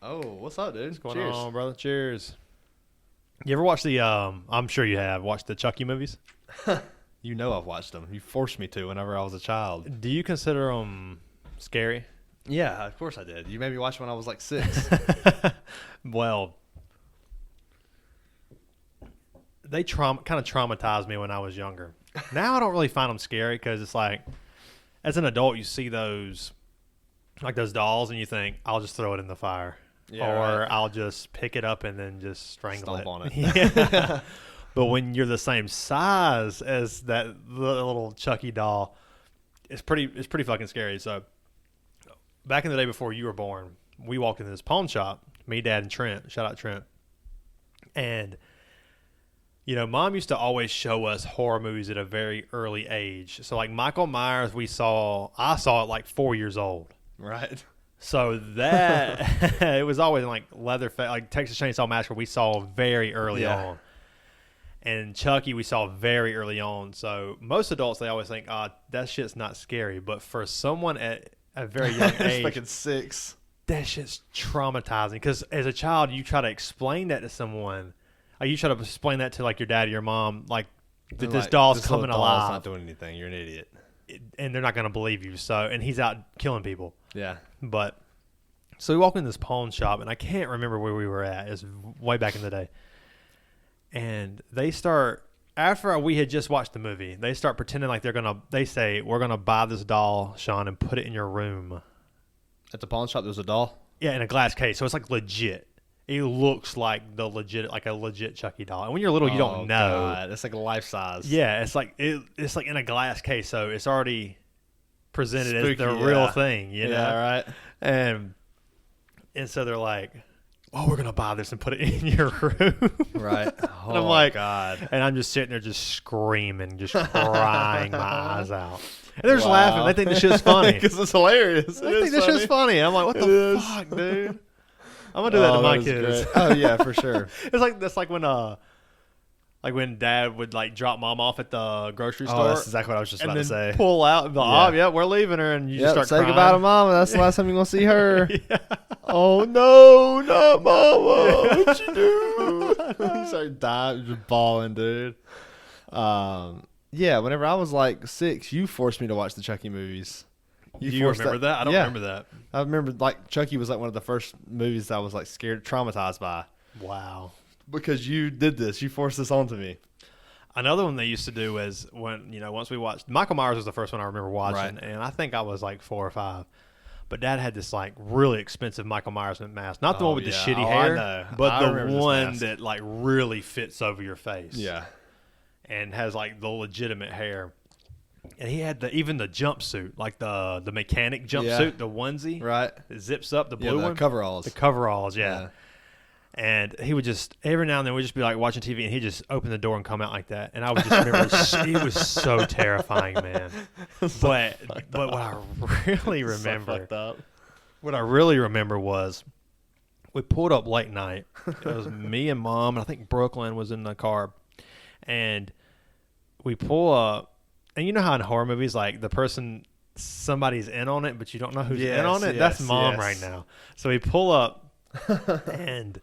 Oh, what's up, dude? What's going Cheers. on, brother? Cheers. You ever watch the, I'm sure you have, watched the Chucky movies? You know I've watched them. You forced me to whenever I was a child. Do you consider them scary? Yeah, of course I did. You made me watch when I was like 6. Well, they kind of traumatized me when I was younger. Now I don't really find them scary because it's like, as an adult, you see those, like those dolls, and you think, I'll just throw it in the fire. Yeah, or right. I'll just pick it up and then just strangle Stomp on it. Yeah. But when you're the same size as that little Chucky doll, it's pretty fucking scary. So back in the day before you were born, we walked into this pawn shop, me, Dad, and Trent. Shout out Trent. And you know, Mom used to always show us horror movies at a very early age. So like Michael Myers, I saw at like 4 years old. Right. So that it was always like Leatherface, like Texas Chainsaw Massacre. We saw very early on, and Chucky we saw very early on. So most adults they always think, that shit's not scary. But for someone at a very young age, fucking 6. that shit's traumatizing. Because as a child, you try to explain that to someone. You try to explain that to like your dad or your mom, like that this doll's coming alive. Doll's not doing anything. You're an idiot. And they're not going to believe you. So, and he's out killing people. Yeah. But so we walk in this pawn shop, and I can't remember where we were at. It was way back in the day. And they start, after we had just watched the movie, they start pretending like they say, we're going to buy this doll, Shawn, and put it in your room. At the pawn shop, there was a doll? Yeah, in a glass case. So it's like legit. It looks like a legit Chucky doll. And when you're little, you don't know. God. It's like a life size. Yeah, it's like in a glass case, so it's already presented Spooky, as the real thing, you know? Yeah, right. And so they're like, "Oh, we're gonna buy this and put it in your room." Right. And I'm like, God. and I'm just sitting there, just screaming, just crying my eyes out. And they're just laughing. They think this shit's funny. Because it's hilarious. They think this shit's funny. I'm like, what the fuck, dude? I'm gonna do that to my kids. Oh yeah, for sure. That's like when Dad would like drop Mom off at the grocery store. That's exactly what I was just about to say. Pull out and be like, oh yeah, we're leaving her, and you just start say crying. goodbye to Mama. That's the last time you're gonna see her. Yeah. Oh no, not Mama! What'd you do? You start dying, just bawling, dude. Yeah. Whenever I was like 6, you forced me to watch the Chucky movies. You remember that? I don't remember that. I remember like Chucky was like one of the first movies I was like scared, traumatized by. Wow. Because you did this. You forced this onto me. Another one they used to do is when, once we watched, Michael Myers was the first one I remember watching, and I think I was like 4 or 5. But Dad had this like really expensive Michael Myers mask. Not the one with the shitty hair, I know. but the one that like really fits over your face. Yeah. And has like the legitimate hair. And he had even the jumpsuit, like the mechanic jumpsuit, the onesie. Right. It zips up, the blue one. The coveralls. The coveralls, yeah. And he would just, every now and then, we'd just be like watching TV, and he'd just open the door and come out like that. And I would just remember, it was so terrifying, man. But what I really remember, was we pulled up late night. It was me and Mom, and I think Brooklyn was in the car. And we pull up, and you know how in horror movies, like somebody's in on it, but you don't know who's in on it? That's Mom right now. So we pull up, and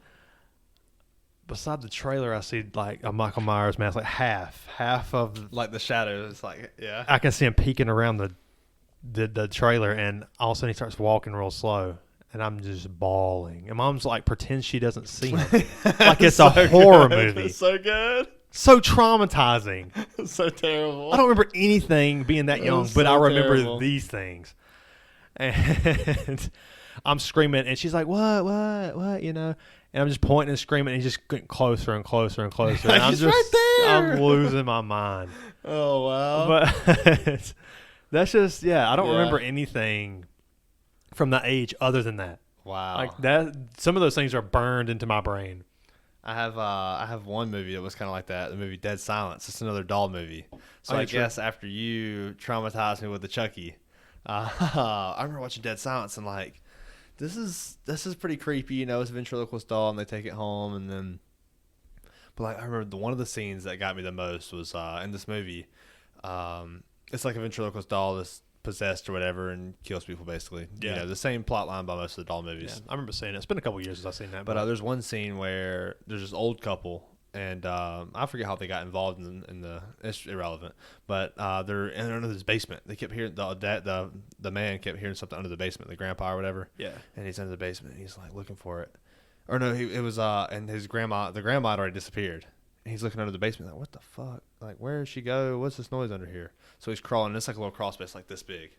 beside the trailer, I see like a Michael Myers mask, like half of like the shadows, like I can see him peeking around the trailer, and all of a sudden he starts walking real slow, and I'm just bawling. And Mom's like, pretends she doesn't see him, like it's a horror movie. It's so good, so traumatizing, so terrible. I don't remember anything being that young, but I remember these things, and I'm screaming, and she's like, what, and I'm just pointing and screaming, and he's just getting closer and closer and closer. And I'm just right there. I'm losing my mind. Oh, wow. But that's just, I don't remember anything from that age other than that. Wow. Like that, some of those things are burned into my brain. I have one movie that was kind of like that, the movie Dead Silence. It's another doll movie. So I guess after you traumatized me with the Chucky, I remember watching Dead Silence and like, this is pretty creepy, it's a ventriloquist doll, and they take it home, but like I remember one of the scenes that got me the most was in this movie. It's like a ventriloquist doll. This possessed or whatever and kills people basically. Yeah. You know, the same plot line by most of the doll movies. Yeah, I remember seeing it. It's been a couple years since I've seen that. But there's one scene where there's this old couple, and I forget how they got involved in the. It's irrelevant. But they're under this basement. They kept hearing the man kept hearing something under the basement, the grandpa or whatever. Yeah. And he's under the basement. And he's like looking for it, or no, it was and the grandma had already disappeared. And he's looking under the basement like, what the fuck? Like, where did she go? What's this noise under here? So he's crawling. It's like a little crawl space like this big.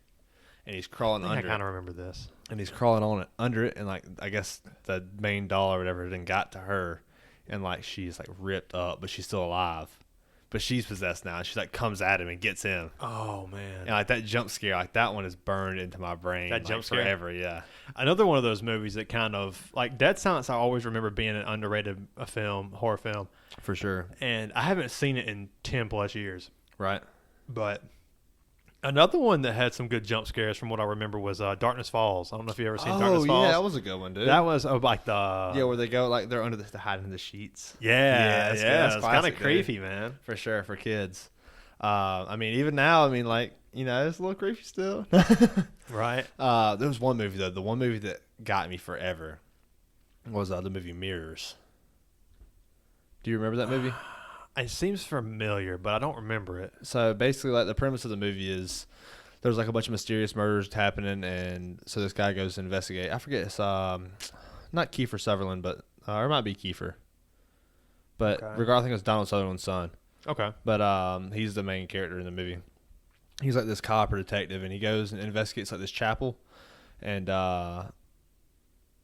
And he's crawling under it. I kind of remember this. And he's crawling on it, under it. And, like, I guess the main doll or whatever then got to her. And, like, she's, like, ripped up, but she's still alive. But she's possessed now. And she, like, comes at him and gets him. Oh, man. And, like, that jump scare, like, that one is burned into my brain. That jump scare? Forever, yeah. Another one of those movies that kind of, like, Dead Silence, I always remember being an underrated horror film. For sure. And I haven't seen it in 10 plus years. Right. But another one that had some good jump scares from what I remember was Darkness Falls. I don't know if you ever seen Darkness Falls. Oh, yeah, that was a good one, dude. That was like the... Yeah, where they go, like, they're under they're hiding in the sheets. Yeah, that's it's kind classic, of creepy, dude. man. For sure, for kids. I mean, even now, I mean, like, you know, it's a little creepy still. Right. There was one movie, though. The one movie that got me forever was the movie Mirrors. Do you remember that movie? It seems familiar, but I don't remember it. So basically, like, the premise of the movie is there's like a bunch of mysterious murders happening, and so this guy goes to investigate. I forget, it's not Kiefer Sutherland, but or it might be Kiefer. But regardless, I think it's Donald Sutherland's son. Okay. But he's the main character in the movie. He's like this cop or detective, and he goes and investigates like this chapel, and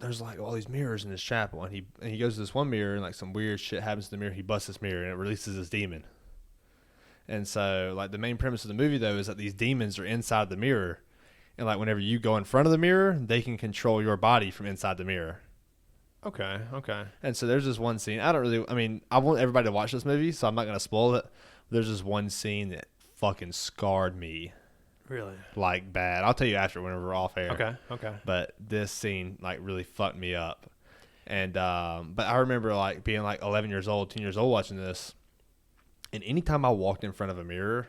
there's like all these mirrors in this chapel, and he goes to this one mirror, and like some weird shit happens to the mirror. He busts this mirror, and it releases this demon. And so, like, the main premise of the movie, though, is that these demons are inside the mirror. And, like, whenever you go in front of the mirror, they can control your body from inside the mirror. Okay. And so there's this one scene. I want everybody to watch this movie, so I'm not going to spoil it. There's this one scene that fucking scarred me. Really? Like, bad. I'll tell you after whenever we're off air. Okay. But this scene, like, really fucked me up. And, but I remember, like, being, like, 11 years old, 10 years old watching this. And anytime I walked in front of a mirror,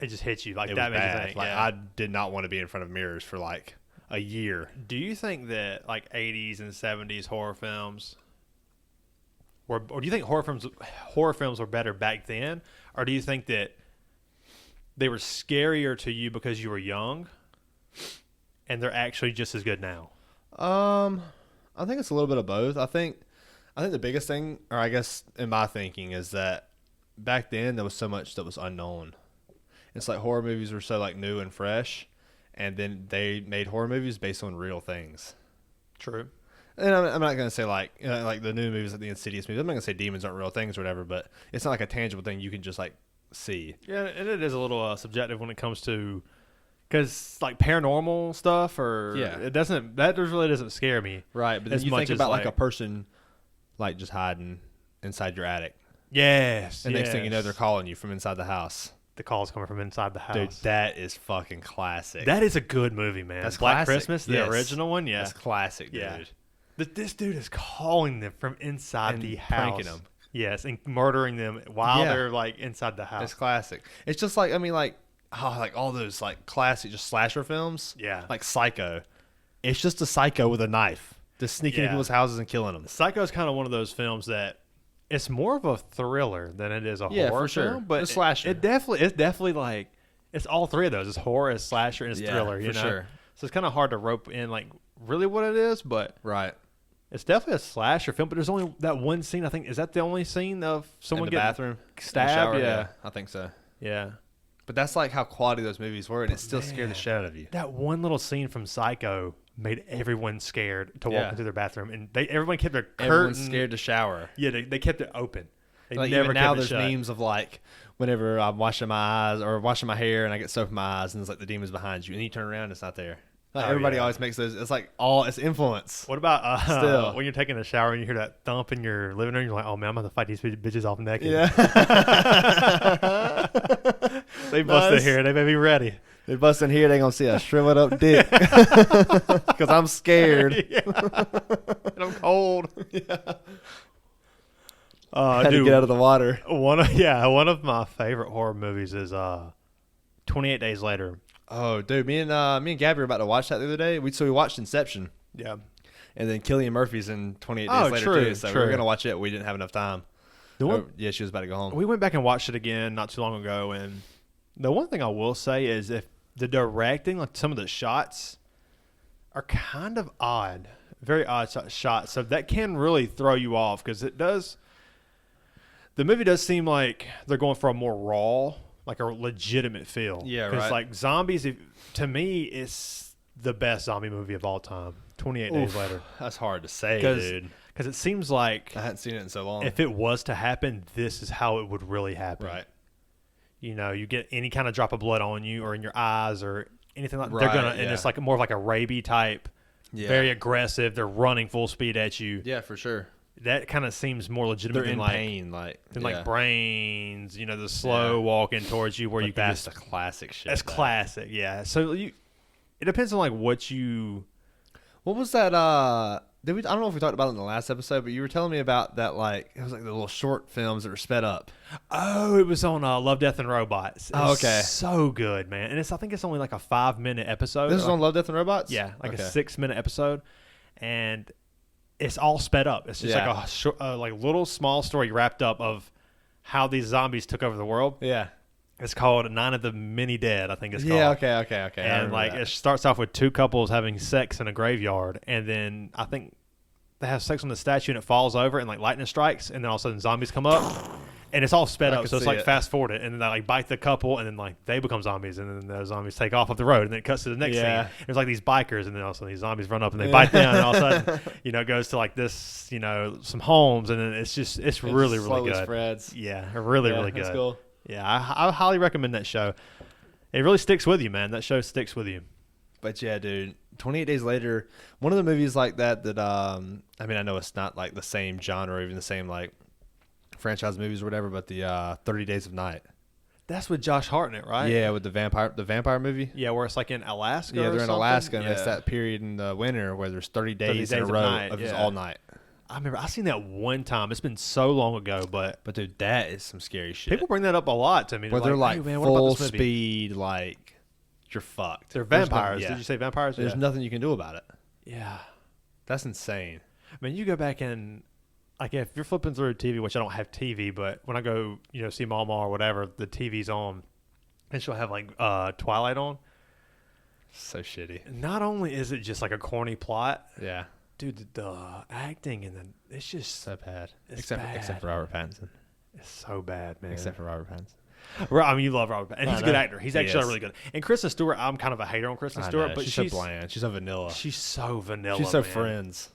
it just hits you like it that. Was bad. Think, like yeah. I did not want to be in front of mirrors for like a year. Do you think that like 80s and 70s horror films, or do you think horror films were better back then, or do you think that they were scarier to you because you were young, and they're actually just as good now? I think it's a little bit of both. I think the biggest thing, or I guess in my thinking, is that back then there was so much that was unknown. It's like horror movies were so like new and fresh, and then they made horror movies based on real things. True. And I'm not gonna say like like the new movies, like the Insidious movies. I'm not gonna say demons aren't real things or whatever, but it's not like a tangible thing you can just like see. Yeah, and it is a little subjective when it comes to, because like paranormal stuff, or that really doesn't scare me. Right, but then you think about like a person like just hiding inside your attic. Yes. And next thing you know, they're calling you from inside the house. The call's coming from inside the house. Dude, that is fucking classic. That is a good movie, man. That's Black classic. Christmas, the original one, yeah. That's classic, dude. Yeah. This dude is calling them from inside the house. Pranking them. Yes, and murdering them while they're like inside the house. It's classic. It's just like, I mean, like all those like classic just slasher films. Yeah. Like Psycho. It's just a psycho with a knife. Just sneaking into people's houses and killing them. Psycho is kind of one of those films that it's more of a thriller than it is a horror for sure. film. But a slasher. It's definitely like, it's all three of those. It's horror, it's slasher, and it's thriller. You know? Sure. So it's kind of hard to rope in like really what it is, but right. It's definitely a slasher film. But there's only that one scene. I think, is that the only scene of someone in the bathroom stabbed? Shower, yeah, I think so. Yeah. But that's like how quality those movies were, and it still scared the shit out of you. That one little scene from Psycho made everyone scared to walk into their bathroom, and everyone kept their curtain. Everyone's scared to shower. Yeah, they kept it open. They like never even now, kept it there's shut. memes of like whenever I'm washing my eyes or washing my hair, and I get soap in my eyes, and it's like the demon's behind you, and you turn around, and it's not there. Like everybody always makes those. It's like it's influence. What about still when you're taking a shower and you hear that thump in your living room? You're like, oh man, I'm about to fight these bitches off naked. Yeah. They bust in here. They may be ready. They bust in here. They gonna see a shriveled up dick because I'm scared. Yeah. And I'm cold. Yeah. Had to get out of the water. One of my favorite horror movies is 28 Days Later. Oh, dude, me and Gabby were about to watch that the other day. We watched Inception. Yeah. And then Cillian Murphy's in 28 Days Later true, too. So true. we were gonna watch it. We didn't have enough time. Yeah, she was about to go home. We went back and watched it again not too long ago, and the one thing I will say is if the directing, like some of the shots, are kind of odd, very odd shots. So that can really throw you off because it does. The movie does seem like they're going for a more raw, like a legitimate feel. Yeah, Because right. like zombies, to me, it's the best zombie movie of all time. 28 Days Later. That's hard to say, dude. Because it seems like I hadn't seen it in so long. if it was to happen, this is how it would really happen. Right. You know, you get any kind of drop of blood on you or in your eyes or anything like that. Right, They're gonna, yeah. and it's like more of like a rabies type, very aggressive. They're running full speed at you. Yeah, for sure. That kind of seems more legitimate They're than in like pain, like Brains. You know, the slow walking towards you where Like you that's just the classic shit. that's classic. Yeah. So it depends on like what you. What was that? I don't know if we talked about it in the last episode, but you were telling me about that. Like it was like the little short films that were sped up. Oh, it was on Love, Death, and Robots. Oh, okay. So good, man. And I think it's only like a 5-minute episode. This is on Love, Death, and Robots. Yeah, like Okay. a 6-minute episode, and it's all sped up. It's just like a short, like little small story wrapped up of how these zombies took over the world. Yeah. It's called Nine of the Many Dead, I think it's called. Yeah. Okay. And like it starts off with two couples having sex in a graveyard, and then I think they have sex on the statue and it falls over and like lightning strikes, and then all of a sudden zombies come up. And it's all sped I up, can so it's see like it. fast forward it, and then they like bite the couple, and then like they become zombies, and then the zombies take off the road, and then it cuts to the next scene. There's like these bikers, and then also these zombies run up and they bite them, and all of a sudden, it goes to like this, some homes, and then it's really really good. Spreads. Yeah, really really good. That's cool. Yeah, I highly recommend that show. It really sticks with you, man. That show sticks with you. But yeah, dude, 28 Days Later, one of the movies like that I mean, I know it's not like the same genre or even the same like franchise movies or whatever, but the 30 Days of Night. That's with Josh Hartnett, right? Yeah, with the vampire movie. Yeah, where it's like in Alaska. Yeah, they're in something? Alaska, and Yeah. it's that period in the winter where there's 30 days in a of row night, of just yeah. all night. I remember I seen that one time. It's been so long ago, but dude, that is some scary shit. people bring that up a lot to me. Where they're like "Hey, man, what about full this movie?" speed, like you're fucked. They're There's vampires. yeah. Did you say vampires? There's Yeah. nothing you can do about it. Yeah. That's insane. I mean, you go back and like if you're flipping through TV, which I don't have TV, but when I go, see Mama or whatever, the TV's on, and she'll have like Twilight on. So shitty. Not only is it just like a corny plot, Yeah. dude, the acting and it's just So bad. It's Except bad. for Robert Pattinson. It's so bad, man. Except for Robert Pattinson. I mean, you love Robert Pattinson. And he's a good know. actor. He's He actually is. really good. And Kristen Stewart, I'm kind of a hater on Kristen I Stewart, know. but she's so bland. She's so vanilla. She's so vanilla. She's so man. Friends.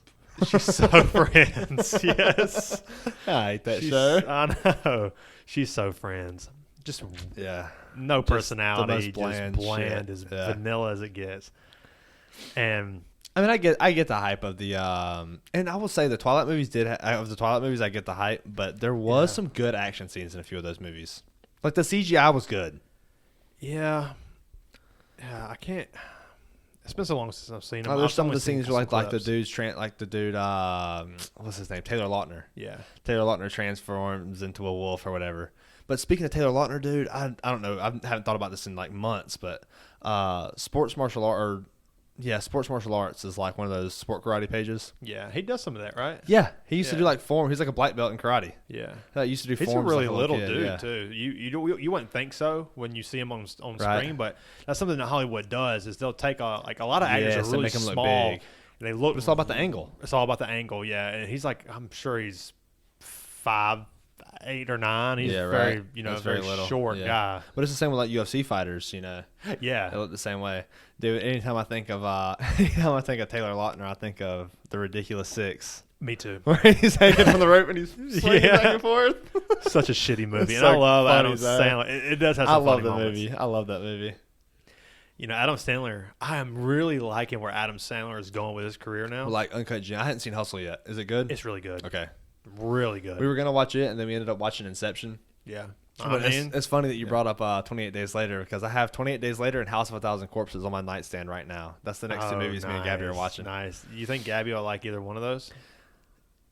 She's so Friends. Yes. I hate that She's- show. I know. She's so Friends. Just Yeah. no Just the personality. most bland just bland, shit. as Yeah. vanilla as it gets. And I mean, I get the hype of the and I will say the Twilight movies of the Twilight movies I get the hype, but there was some good action scenes in a few of those movies. Like the CGI was good. yeah, I can't. It's been so long since I've seen them. There's I've some of only the seen scenes where some like the clips. dude what's his name, Taylor Lautner. Yeah. Taylor Lautner transforms into a wolf or whatever. But speaking of Taylor Lautner, dude, I don't know. I haven't thought about this in like months, but sports martial arts is like one of those sport karate pages. Yeah, he does some of that, right? Yeah, he used to Yeah. do like form. He's like a black belt in karate. Yeah. He used to do He's forms. a really like little kid, dude yeah. too. You wouldn't think so when you see him on Right. screen, but that's something that Hollywood does. Is they'll take a lot of actors Yes, are they really make 'em look small, big. and they look. But it's all about the angle. It's all about the angle, yeah. And he's like, I'm sure he's 5'8" or 9. He's Yeah, very, right. very That's very little. short Yeah. guy. But it's the same with like UFC fighters, They Yeah, look the same way. Dude, anytime I think of Taylor Lautner, I think of The Ridiculous Six. me too. Where he's hanging from the rope and he's swinging Yeah. back and forth. Such a shitty movie, It's and I so love funny, Adam though. Sandler. It does have I some love funny the moments. movie. I love that movie. Adam Sandler. I am really liking where Adam Sandler is going with his career now. Like Uncut Gems. I hadn't seen Hustle yet. Is it good? It's really good. Okay. Really good. We were gonna watch it, and then we ended up watching Inception. Yeah. But it's funny that you brought up 28 Days Later, because I have 28 Days Later and House of a Thousand Corpses on my nightstand right now. That's the next two movies me and Gabby are watching. Nice. You think Gabby will like either one of those?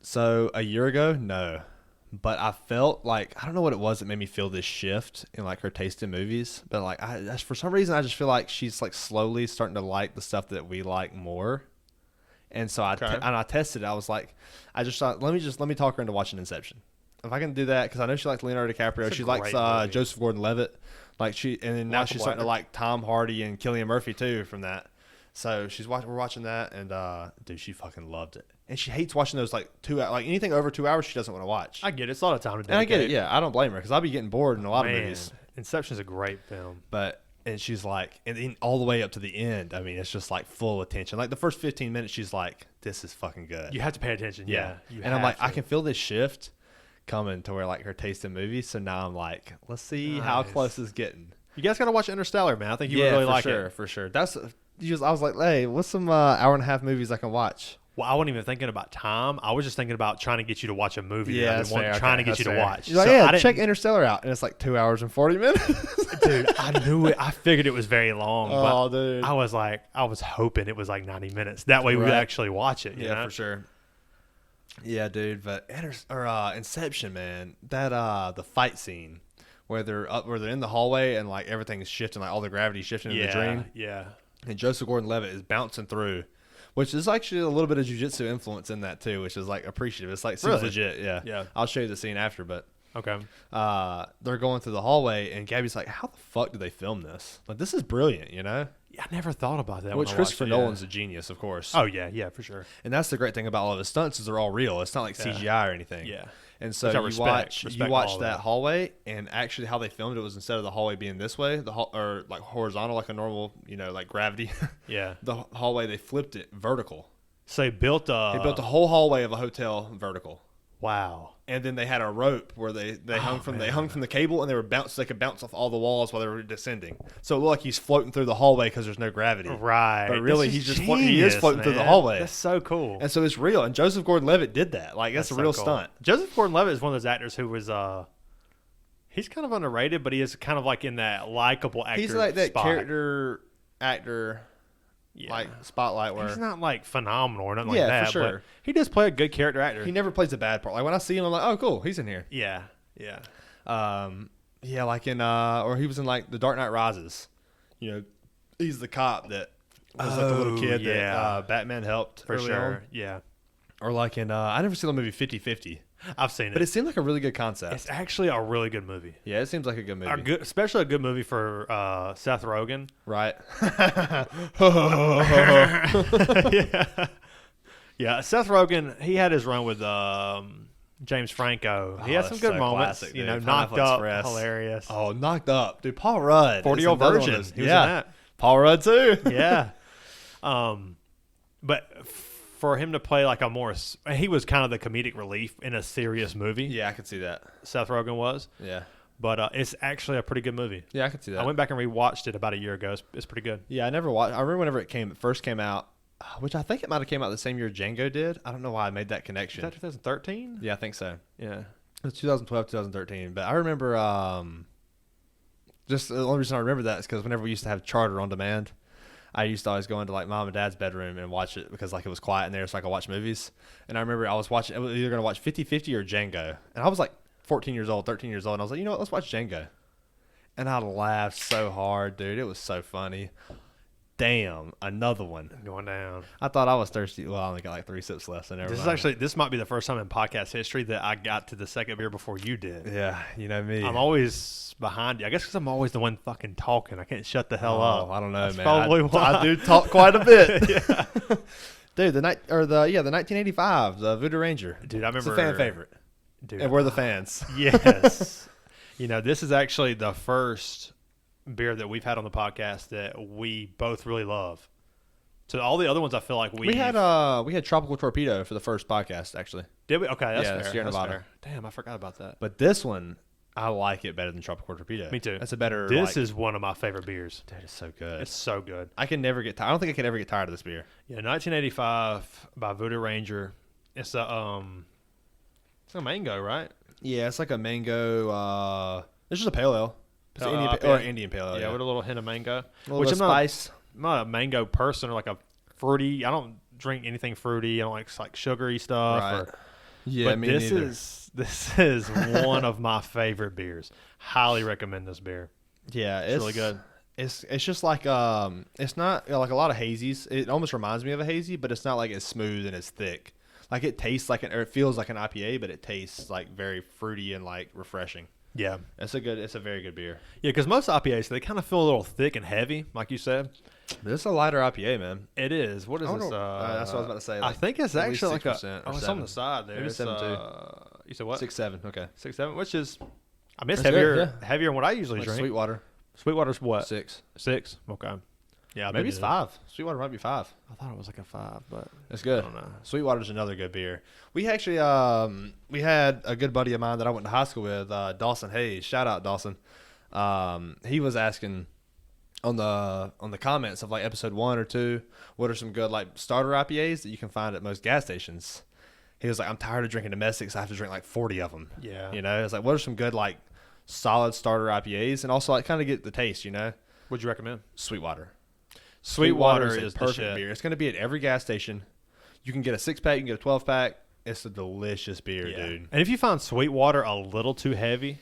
So a year ago, no. But I felt like, I don't know what it was that made me feel this shift in like her taste in movies. But like, for some reason, I just feel like she's like slowly starting to like the stuff that we like more. And so I tested it. I was like, I just thought, let me talk her into watching Inception. If I can do that, because I know she likes Leonardo DiCaprio. She likes Joseph Gordon-Levitt. Like and then now she's starting to like Tom Hardy and Cillian Murphy too from that. So we're watching that, and dude, she fucking loved it. And she hates watching those like 2 hours, like anything over 2 hours, she doesn't want to watch. I get it. It's a lot of time to dedicate. And I get it. Yeah, I don't blame her because I'll be getting bored in a lot of movies. Inception's a great film. And she's like, and then all the way up to the end, I mean, it's just like full attention. Like the first 15 minutes, she's like, this is fucking good. You have to pay attention. Yeah. And I'm like, I can feel this shift coming to where like her taste in movies. So now I'm like, let's see how close it's getting. You guys got to watch Interstellar, man. I think you would really like it. For sure. I was like, hey, what's some hour and a half movies I can watch? Well, I wasn't even thinking about time. I was just thinking about trying to get you to watch a movie. Yeah, trying to get you to watch. You're like, check Interstellar out, and it's like 2 hours and 40 minutes. Dude, I knew it. I figured it was very long. Oh, dude. I was hoping it was like 90 minutes. That way we would actually watch it. Yeah, for sure. Yeah, dude. But Inception, man. That the fight scene where they're in the hallway and like everything's shifting, like all the gravity shifting in the dream. Yeah. And Joseph Gordon-Levitt is bouncing through. Which is actually a little bit of jiu-jitsu influence in that too, which is like appreciative. It's like seems legit, yeah. I'll show you the scene after, but okay. They're going through the hallway, and Gabby's like, "How the fuck did they film this? Like, this is brilliant, you know?" Yeah, I never thought about that. Which Christopher Nolan's a genius, of course. Oh yeah, for sure. And that's the great thing about all of his stunts is they're all real. It's not like CGI or anything. Yeah. And so you watch that hallway, and actually how they filmed it was instead of the hallway being this way, or like horizontal, like a normal, like gravity. Yeah. The hallway, they flipped it vertical. So they built a whole hallway of a hotel vertical. Wow. And then they had a rope where they hung from the cable, and they could bounce off all the walls while they were descending. So it looked like he's floating through the hallway because there's no gravity. Right. But really he is floating through the hallway. That's so cool. And so it's real. And Joseph Gordon-Levitt did that. Like that's a real stunt. Joseph Gordon-Levitt is one of those actors who was he's kind of underrated, but he is kind of like in that likable actor. He's like that spot. character actor. Yeah. Like spotlight where he's not like phenomenal or nothing like that. For sure. But he does play a good character actor. He never plays a bad part. Like when I see him, I'm like, oh, cool, he's in here. Yeah. Like in or he was in like The Dark Knight Rises. He's the cop that was like the little kid that Batman helped for sure. On. Yeah. Or like in I never seen the movie 50-50. I've seen it. But it seemed like a really good concept. It's actually a really good movie. Yeah, it seems like a good movie. Especially a good movie for Seth Rogen. Right. Yeah, Seth Rogen, he had his run with James Franco. He had some good moments. Classic, Knocked Up, hilarious. Oh, Knocked Up. Dude, Paul Rudd. 40-year-old virgin. He was in that. Paul Rudd, too. Yeah. But for him to play like he was kind of the comedic relief in a serious movie. Yeah, I could see that. Seth Rogen was. Yeah. But it's actually a pretty good movie. Yeah, I could see that. I went back and rewatched it about a year ago. It's pretty good. Yeah, I never watched. I remember whenever it first came out, which I think it might have came out the same year Django did. I don't know why I made that connection. Is that 2013? Yeah, I think so. Yeah. It was 2012, 2013. But I remember, just the only reason I remember that is because whenever we used to have Charter on demand, I used to always go into like mom and dad's bedroom and watch it because like it was quiet in there so I could watch movies. And I remember I was either going to watch 50-50 or Django. And I was like 13 years old. And I was like, you know what, let's watch Django. And I laughed so hard, dude. It was so funny. Damn, another one. Going down. I thought I was thirsty. Well, I only got like 3 sips left. And This might be the first time in podcast history that I got to the second beer before you did. Yeah, you know me. I'm always behind you. I guess because I'm always the one fucking talking. I can't shut the hell up. I don't know, That's man. Probably why. I do talk quite a bit. Yeah. Dude, the 1985, the Voodoo Ranger. Dude, I remember. It's a fan favorite. Dude, and we're the fans. Yes. This is actually the first beer that we've had on the podcast that we both really love. So all the other ones, I feel like we had Tropical Torpedo for the first podcast, actually. Did we? Okay, that's fair. Sierra Nevada. Damn, I forgot about that. But this one, I like it better than Tropical Torpedo. Me too. That's a better. This is one of my favorite beers. Dude, it's so good. It's so good. I can never get tired. I don't think I could ever get tired of this beer. Yeah, 1985 by Voodoo Ranger. It's a mango, right? Yeah, it's like a mango. It's just a pale ale. It's Indian pale ale. Yeah, with a little hint of mango. Which I'm spice. I'm not a mango person or like a fruity. I don't drink anything fruity. I don't like sugary stuff. Right. Yeah, but me this neither. this is one of my favorite beers. Highly recommend this beer. Yeah, It's really good. It's just like it's not like a lot of hazies. It almost reminds me of a hazy, but it's not like as smooth and as thick. Like it tastes like or it feels like an IPA, but it tastes like very fruity and like refreshing. Yeah. It's a very good beer. Yeah, because most IPAs, they kind of feel a little thick and heavy, like you said. This is a lighter IPA, man. It is. What is this? That's what I was about to say. I like, think it's at least actually like a. 6% or Oh, it's on 7. the side there. Maybe It's, 7.2. You said what? 6.7. Okay. 6.7, which is, I mean, it's That's heavier, good, yeah. heavier than what I usually Like drink. Sweetwater. Sweetwater's what? 6. 6. Okay. Yeah, Maybe it's 5. Sweetwater might be 5. I thought it was like a 5, but It's good. I don't know. Sweetwater's another good beer. We actually we had a good buddy of mine that I went to high school with, Dawson Hayes. Shout out Dawson. He was asking on the comments of like episode 1 or 2, what are some good like starter IPAs that you can find at most gas stations? He was like, I'm tired of drinking domestics. I have to drink like 40 of them. Yeah. You know, it's like, what are some good like solid starter IPAs and also like kind of get the taste, you know? What'd you recommend? Sweetwater. Sweetwater is is a the perfect shit. beer. It's going to be at every gas station. You can get a 6-pack, you can get a 12-pack. It's a delicious beer, Yeah. dude. And if you find Sweetwater a little too heavy,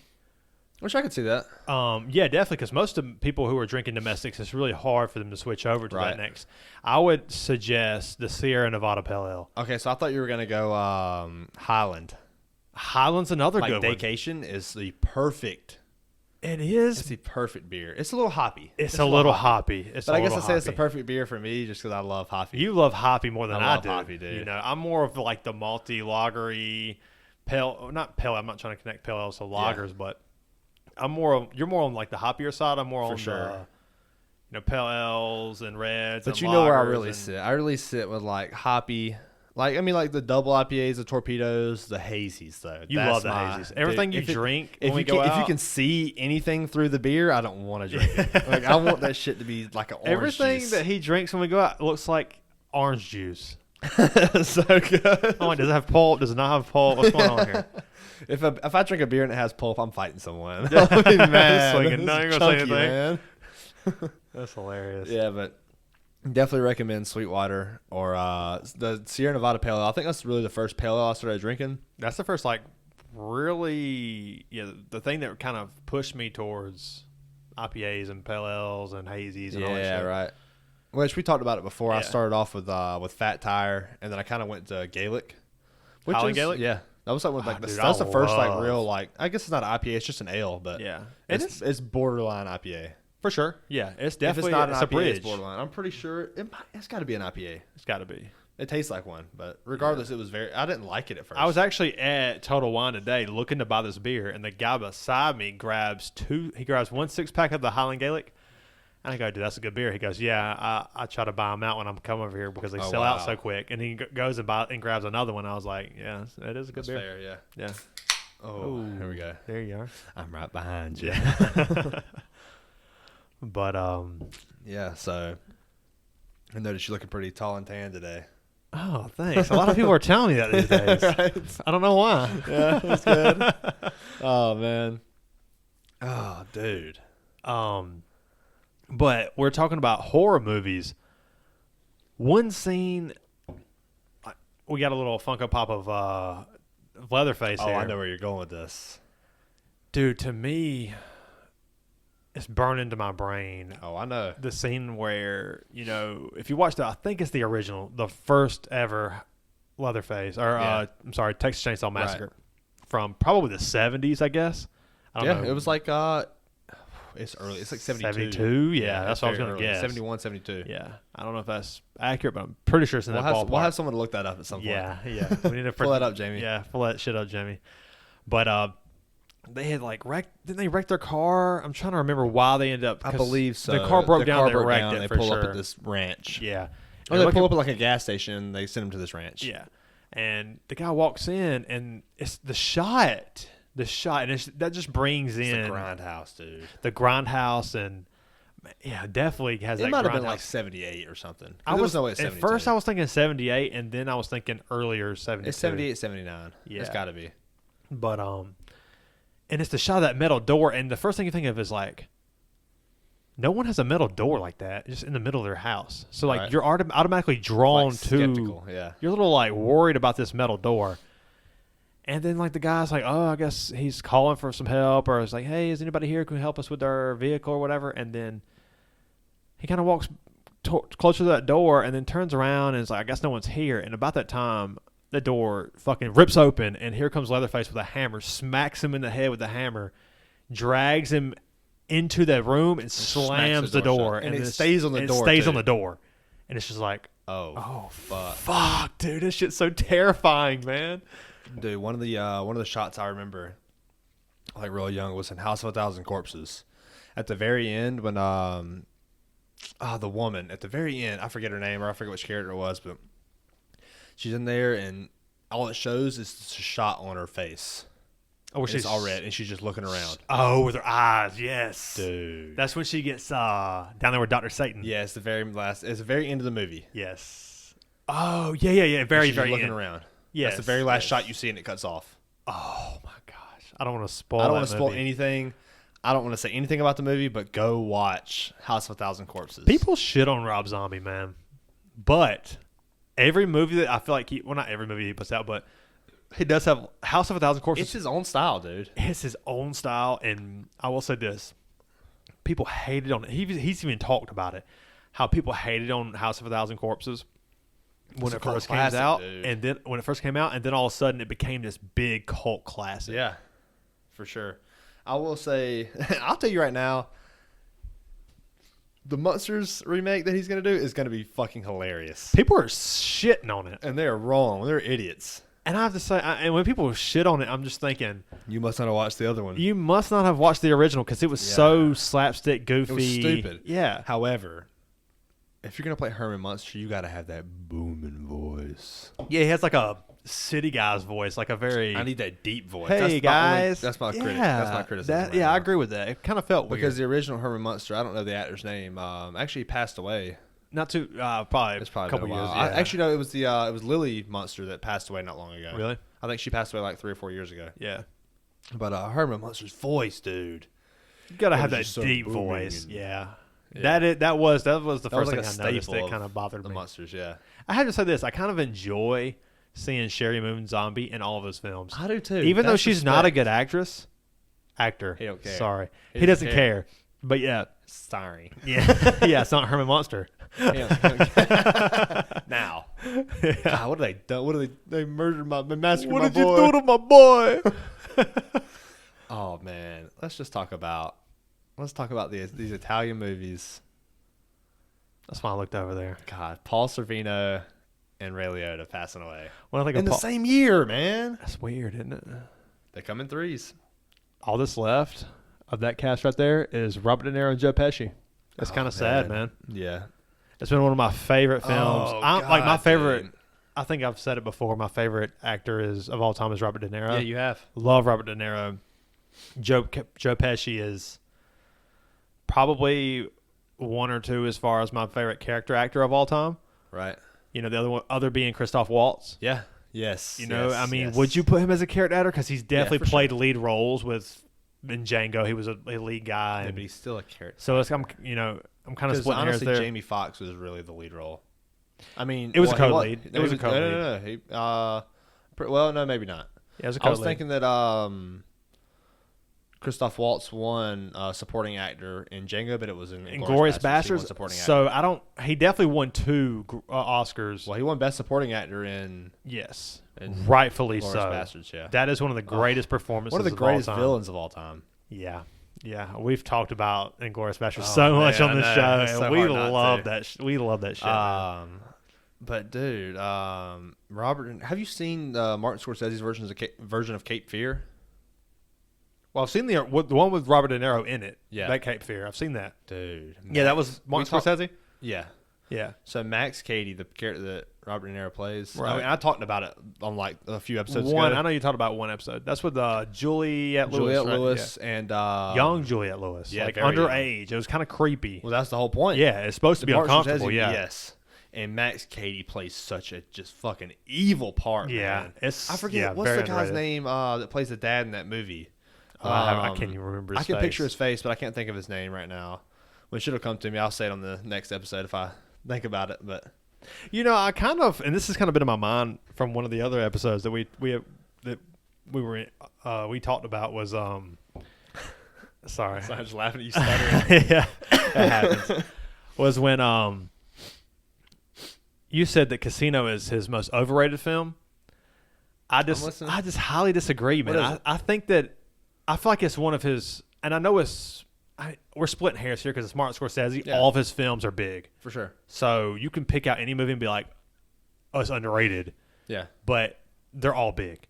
Which I could see that. yeah, definitely, because most of people who are drinking domestics, it's really hard for them to switch over to Right. that next. I would suggest the Sierra Nevada Pale Ale. Okay, so I thought you were going to go Highland. Highland's another Like good one. Vacation is the perfect. It It's is. the perfect beer. It's a little hoppy. It's a little hoppy. But I guess I say it's the perfect beer for me just because I love hoppy. You love hoppy more than I I love do. hoppy, dude. You know, I'm more of like the malty, lagery, pale. Not pale. I'm not trying to connect pale ales to lagers, but I'm more. You're more on like the hoppier side. I'm more on sure. the pale ales and reds. But and you know where I lagers really and- sit. I really sit with like hoppy. Like I mean, like the double IPAs, the torpedoes, the hazies. Though You That's love the my- hazies. Everything dude, you drink If when we you go can, out. if you can see anything through the beer, I don't want to drink it. Like I want that shit to be like an orange Everything juice. that he drinks when we go out looks like orange juice. so good. I'm like, does it have pulp? Does it not have pulp? What's going on here? If I drink a beer and it has pulp, I'm fighting someone. I'll be mad. Swinging. No, It's you're gonna say chunky, anything. man. That's hilarious. Yeah, but definitely recommend Sweetwater or the Sierra Nevada Pale Ale. I think that's really the first pale ale I started drinking. That's the first, like, really, the thing that kind of pushed me towards IPAs and pale ales and hazies and all that Yeah, shit. right. Which we talked about it before. I Yeah. started off with Fat Tire, and then I kind of went to Gaelic. Highland Gaelic? Yeah, that was like with like Dude, that's I the first like love- real like I guess it's not an IPA, it's just an ale, but Yeah. it's borderline IPA. For sure. Yeah. It's If definitely it's not an it's a IPA, bridge. it's borderline. I'm pretty sure it's got to be an IPA. It's got to be. It tastes like one, but regardless, it was very. I didn't like it at first. I was actually at Total Wine today looking to buy this beer, and the guy beside me grabs 1 6-pack of the Highland Gaelic. And I go, dude, that's a good beer. He goes, yeah, I try to buy them out when I'm coming over here because they Oh, sell out wow. so quick. And he goes and grabs another one. I was like, yeah, it is a good That's beer. fair, yeah. Yeah. Oh, here we go. There you are. I'm right behind you. But Yeah, so I noticed you're looking pretty tall and tan today. oh, thanks. A lot of people are telling me that these days. Right? I don't know why. Yeah, that's good. Oh man. Oh, dude. But we're talking about horror movies. One scene, we got a little Funko Pop of Leatherface Oh, here. I know where you're going with this. Dude, to me, it's burned into my brain. Oh, I know. The scene where, if you watch I think it's the original, the first ever Leatherface, or Yeah. I'm sorry, Texas Chainsaw Massacre, from probably the 70s, I guess. I don't know. It was like it's early. It's like 72. 72? Yeah, that's it's what I was very going to early. guess. 71, 72. Yeah, I don't know if that's accurate, but I'm pretty sure it's in We'll that have, ballpark. we'll have someone to look that up at some point. Yeah. We need to Pull that up, Jamie. Yeah, pull that shit up, Jamie. But they had didn't they wreck their car? I'm trying to remember why they ended up. I believe so. The car broke down. They wrecked it They for pull sure. up at this ranch. Yeah. Or And they pull up at like a gas station and they send them to this ranch. Yeah. And the guy walks in, and it's the shot, and that just brings It's in the grindhouse, dude. the grindhouse, and yeah, definitely has It that might have grindhouse. been like 78 or something. I There was no way at it's 72. first I was thinking 78, and then I was thinking earlier 72. It's 78, 79. Yeah. It's got to be. But and it's the shot of that metal door, and the first thing you think of is like, no one has a metal door like that just in the middle of their house. So like Right. you're automatically drawn Like to skeptical, yeah. You're a little like worried about this metal door. And then like the guy's like, oh, I guess he's calling for some help, or it's like, hey, is anybody here who can help us with our vehicle or whatever? And then he kind of walks closer to that door and then turns around and is like, I guess no one's here. And about that time, the door fucking rips open, and here comes Leatherface with a hammer, smacks him in the head with the hammer, drags him into the room and slams the door. And it stays on the door. It stays on the door. And it's just like, oh fuck, dude, this shit's so terrifying, man. Dude, one of the shots I remember, like real young, was in House of a Thousand Corpses. At the very end, when the woman at the very end, I forget her name or I forget which character it was, but she's in there and all it shows is just a shot on her face. Oh, she's all red and she's just looking around. Oh, with her eyes, yes, dude. That's when she gets down there with Dr. Satan. Yeah, it's the very last. It's the very end of the movie. Yes. Oh, yeah. Very looking end. around. Yes, that's the very last shot you see, and it cuts off. Oh my gosh! I don't want to spoil. I don't want to spoil anything. I don't want to say anything about the movie, but go watch House of a Thousand Corpses. People shit on Rob Zombie, man, but every movie that I feel like not every movie he puts out, but he does have House of a Thousand Corpses. It's his own style, dude. It's his own style, and I will say this: people hated on it. He's even talked about it, how people hated on House of a Thousand Corpses when it first came out, dude. And then when it first came out, and then all of a sudden it became this big cult classic. Yeah, for sure. I will say, I'll tell you right now, the Monsters remake that he's going to do is going to be fucking hilarious. People are shitting on it, and they are wrong. They're idiots. And I have to say, and when people shit on it, I'm just thinking, you must not have watched the other one. You must not have watched the original because it was so slapstick, goofy. It was stupid. Yeah. However, if you're going to play Herman Munster, you got to have that booming voice. Yeah, he has like a city guy's voice, like a very... I need that deep voice. Hey, guys. That's my criticism. I agree with that. It kind of felt weird. Because the original Herman Munster, I don't know the actor's name, actually passed away. Not too, probably a couple years. Yeah. Actually, no, it was Lily Munster that passed away not long ago. Really? I think she passed away like 3 or 4 years ago. Yeah. But Herman Munster's voice, dude. You got to have that deep voice. Yeah. That was the first thing I noticed that kind of bothered me. The Munsters, yeah. I have to say this. I kind of enjoy seeing Sherry Moon Zombie in all of his films. I do too. Even though she's not a good actor. He don't care. Sorry. He doesn't care. But yeah. Sorry. Yeah. Yeah, it's not Herman Munster. Now. God, what have they done? What have they murdered they massacred my boy. What did you do to my boy? Oh, man. Let's talk about these Italian movies. That's why I looked over there. God, Paul Sorvino and Ray Liotta passing away. Well, I think in the same year, man. That's weird, isn't it? They come in threes. All that's left of that cast right there is Robert De Niro and Joe Pesci. That's kind of sad, man. Yeah. It's been one of my favorite films. God, my favorite. Dude. I think I've said it before. My favorite actor of all time is Robert De Niro. Yeah, you have. Love Robert De Niro. Joe Pesci is probably 1 or 2 as far as my favorite character actor of all time. Right. You know, the other being Christoph Waltz. Yeah. Yes. You know, would you put him as a character actor? Because he's definitely played lead roles in Django. He was a lead guy. Yeah, but he's still a character. So I'm kind of splitting hairs there. Jamie Foxx was really the lead role. I mean, it was a co-lead. It was a co-lead. No. Well, no, maybe not. Yeah, it was a co-lead. I was thinking that Christoph Waltz won supporting actor in Django, but it was in Inglourious Basterds. So he definitely won 2 Oscars. Well, he won Best Supporting Actor in rightfully so. Basterds, yeah. That is one of the greatest performances. One of the greatest villains of all time. Yeah. Yeah, we've talked about Inglourious Basterds so much on this show, and we love that. We love that shit. But dude, Robert, have you seen Martin Scorsese's version of Cape Fear? Well, I've seen the one with Robert De Niro in it. Yeah, that Cape Fear. I've seen that, dude. Yeah, that was Martin Scorsese. Yeah. Yeah. So Max Cady, the character that Robert De Niro plays, right. I mean, I talked about it on like a few episodes ago. I know you talked about one episode. That's with Juliette Lewis, and young Juliette Lewis, yeah, like underage. It was kind of creepy. Well, that's the whole point. Yeah, it's supposed to be uncomfortable. Yeah. Yes. And Max Cady plays such a just fucking evil part. Yeah. Man. I forget what's the guy's name that plays the dad in that movie. I can't even remember his face. I can picture his face, but I can't think of his name right now. When it should have come to me, I'll say it on the next episode if I think about it. But I kind of, and this has kind of been in my mind from one of the other episodes that we we talked about was sorry. So I'm just laughing at you stuttering. Yeah, that happens. Was when you said that Casino is his most overrated film. I just highly disagree, man. I think that I feel like it's one of his, and I know we're splitting hairs here because it's Martin Scorsese. Yeah. All of his films are big, for sure. So you can pick out any movie and be like, "Oh, it's underrated." Yeah, but they're all big.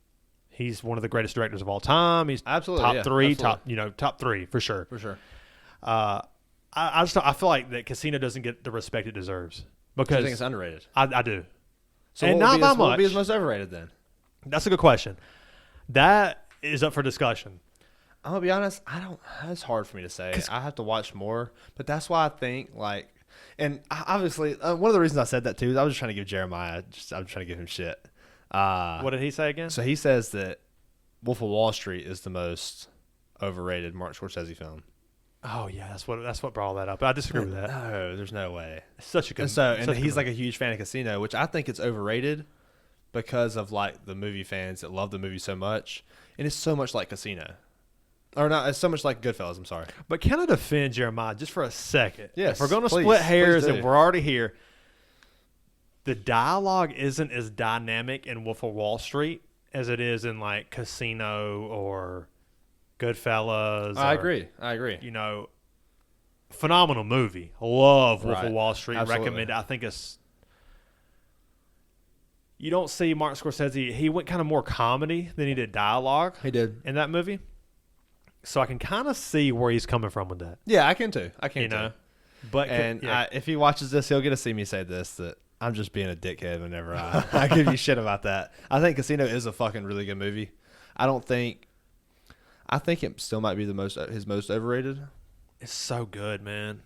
He's one of the greatest directors of all time. He's absolutely top three, top three for sure. For sure. I feel like that Casino doesn't get the respect it deserves because I think it's underrated. I do. So and not by much. What would be his most overrated then? That's a good question. That is up for discussion. I'm gonna be honest. It's hard for me to say. I have to watch more, but that's why I think like, and obviously one of the reasons I said that too is I was just trying to give Jeremiah. I'm trying to give him shit. What did he say again? So he says that Wolf of Wall Street is the most overrated Martin Scorsese film. Oh yeah, that's what brought all that up. I disagree with that. No, there's no way. It's such a good. And he's like a huge fan of Casino, which I think it's overrated because of like the movie fans that love the movie so much, and it's so much like Casino, or not? It's so much like Goodfellas. I'm sorry, but can I defend Jeremiah just for a second? Yes, if we're going to split hairs and we're already here. The dialogue isn't as dynamic in Wolf of Wall Street as it is in like Casino or Goodfellas. I agree. You know, phenomenal movie. Love Wolf of Wall Street. Absolutely. Recommend it. I think it's. You don't see Martin Scorsese. He went kind of more comedy than he did dialogue. He did in that movie. So I can kind of see where he's coming from with that. Yeah, I can too. But if he watches this, he'll get to see me say this that. I'm just being a dickhead whenever I give you shit about that. I think Casino is a fucking really good movie. I think it still might be his most overrated. It's so good, man.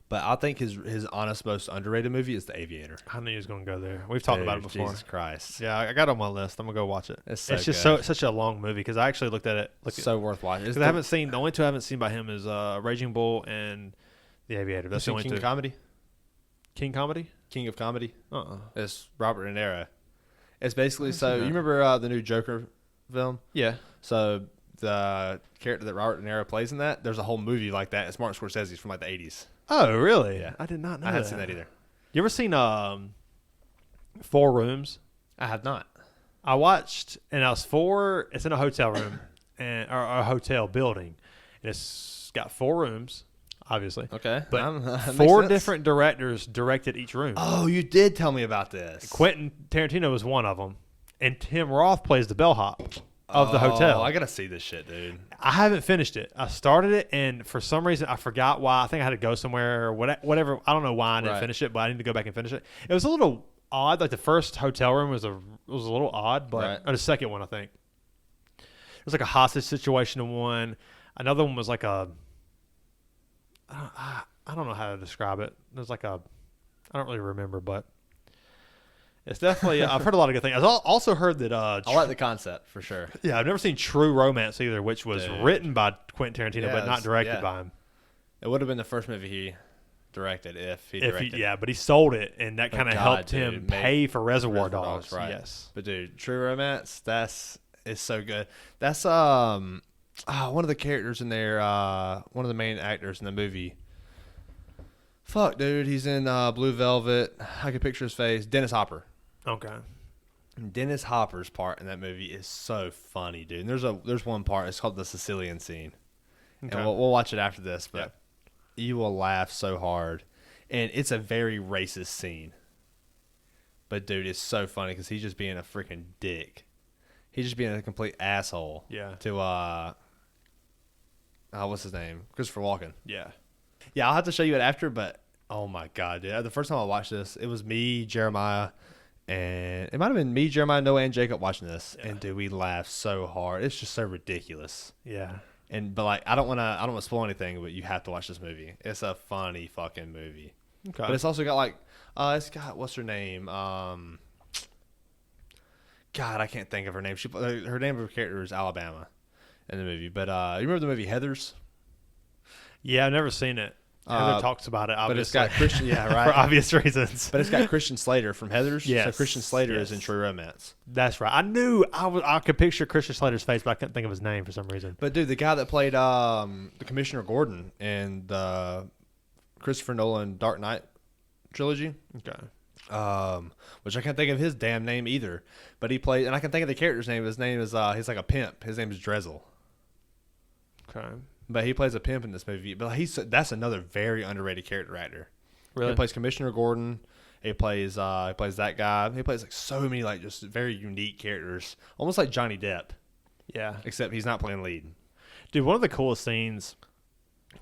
But I think his honest most underrated movie is The Aviator. I knew he was going to go there. We've talked about it before. Jesus Christ. Yeah, I got it on my list. I'm going to go watch it. It's just such a long movie because I actually looked at it. So worth watching. Because I haven't seen, the only two I haven't seen by him is Raging Bull and The Aviator. That's the only two. Comedy? King Comedy? King of Comedy. It's Robert De Niro. It's basically you remember the new Joker film? Yeah. So the character that Robert De Niro plays in that, there's a whole movie like that. It's Martin Scorsese's from like the 80s. Oh, really? Yeah. I did not know. I hadn't seen that either. You ever seen 4 Rooms? I have not. I watched, and it's in a hotel room or a hotel building, and it's got 4 rooms. Obviously. Okay. But 4 different directors directed each room. Oh, you did tell me about this. Quentin Tarantino was one of them. And Tim Roth plays the bellhop of the hotel. I got to see this shit, dude. I haven't finished it. I started it, and for some reason, I forgot why. I think I had to go somewhere or whatever. I don't know why I didn't finish it, but I need to go back and finish it. It was a little odd. Like the first hotel room was a little odd, but or the second one, I think. It was like a hostage situation in one. Another one was like a... I don't know how to describe it. There's like I don't really remember, but it's definitely, I've heard a lot of good things. I've also heard that, I like the concept for sure. Yeah. I've never seen True Romance either, which was written by Quentin Tarantino, but not directed by him. It would have been the first movie he directed if he directed. Yeah, but he sold it, and that kind of helped him pay for Reservoir Dogs. Right. Yes. But dude, True Romance, is so good. That's one of the characters in there, one of the main actors in the movie. Fuck, dude, he's in Blue Velvet. I can picture his face. Dennis Hopper. Okay. Dennis Hopper's part in that movie is so funny, dude. And there's one part. It's called the Sicilian scene, and we'll watch it after this. But you will laugh so hard, and it's a very racist scene. But dude, it's so funny because he's just being a freaking dick. He's just being a complete asshole. Yeah. To what's his name? Christopher Walken. Yeah. Yeah, I'll have to show you it after, but oh my god, dude. The first time I watched this, it was me, Jeremiah, and it might have been me, Jeremiah, Noah, and Jacob watching this. Yeah. And dude, we laughed so hard. It's just so ridiculous. Yeah. But like I don't wanna spoil anything, but you have to watch this movie. It's a funny fucking movie. Okay. But it's also got like it's got what's her name? God, I can't think of her name. Her name of her character is Alabama in the movie. But you remember the movie Heathers? Yeah, I've never seen it. Heather talks about it, obviously. But it's got Christian, yeah, right. For obvious reasons. But it's got Christian Slater from Heathers. Yes. So Christian Slater is in True Romance. That's right. I knew I could picture Christian Slater's face, but I couldn't think of his name for some reason. But dude, the guy that played the Commissioner Gordon in the Christopher Nolan Dark Knight trilogy. Okay. Which I can't think of his damn name either. But he played, and I can think of the character's name. His name is he's like a pimp. His name is Drezzel. Okay. But he plays a pimp in this movie. But that's another very underrated character actor. Really? He plays Commissioner Gordon. He plays that guy. He plays like so many like just very unique characters, almost like Johnny Depp. Yeah. Except he's not playing lead. Dude, one of the coolest scenes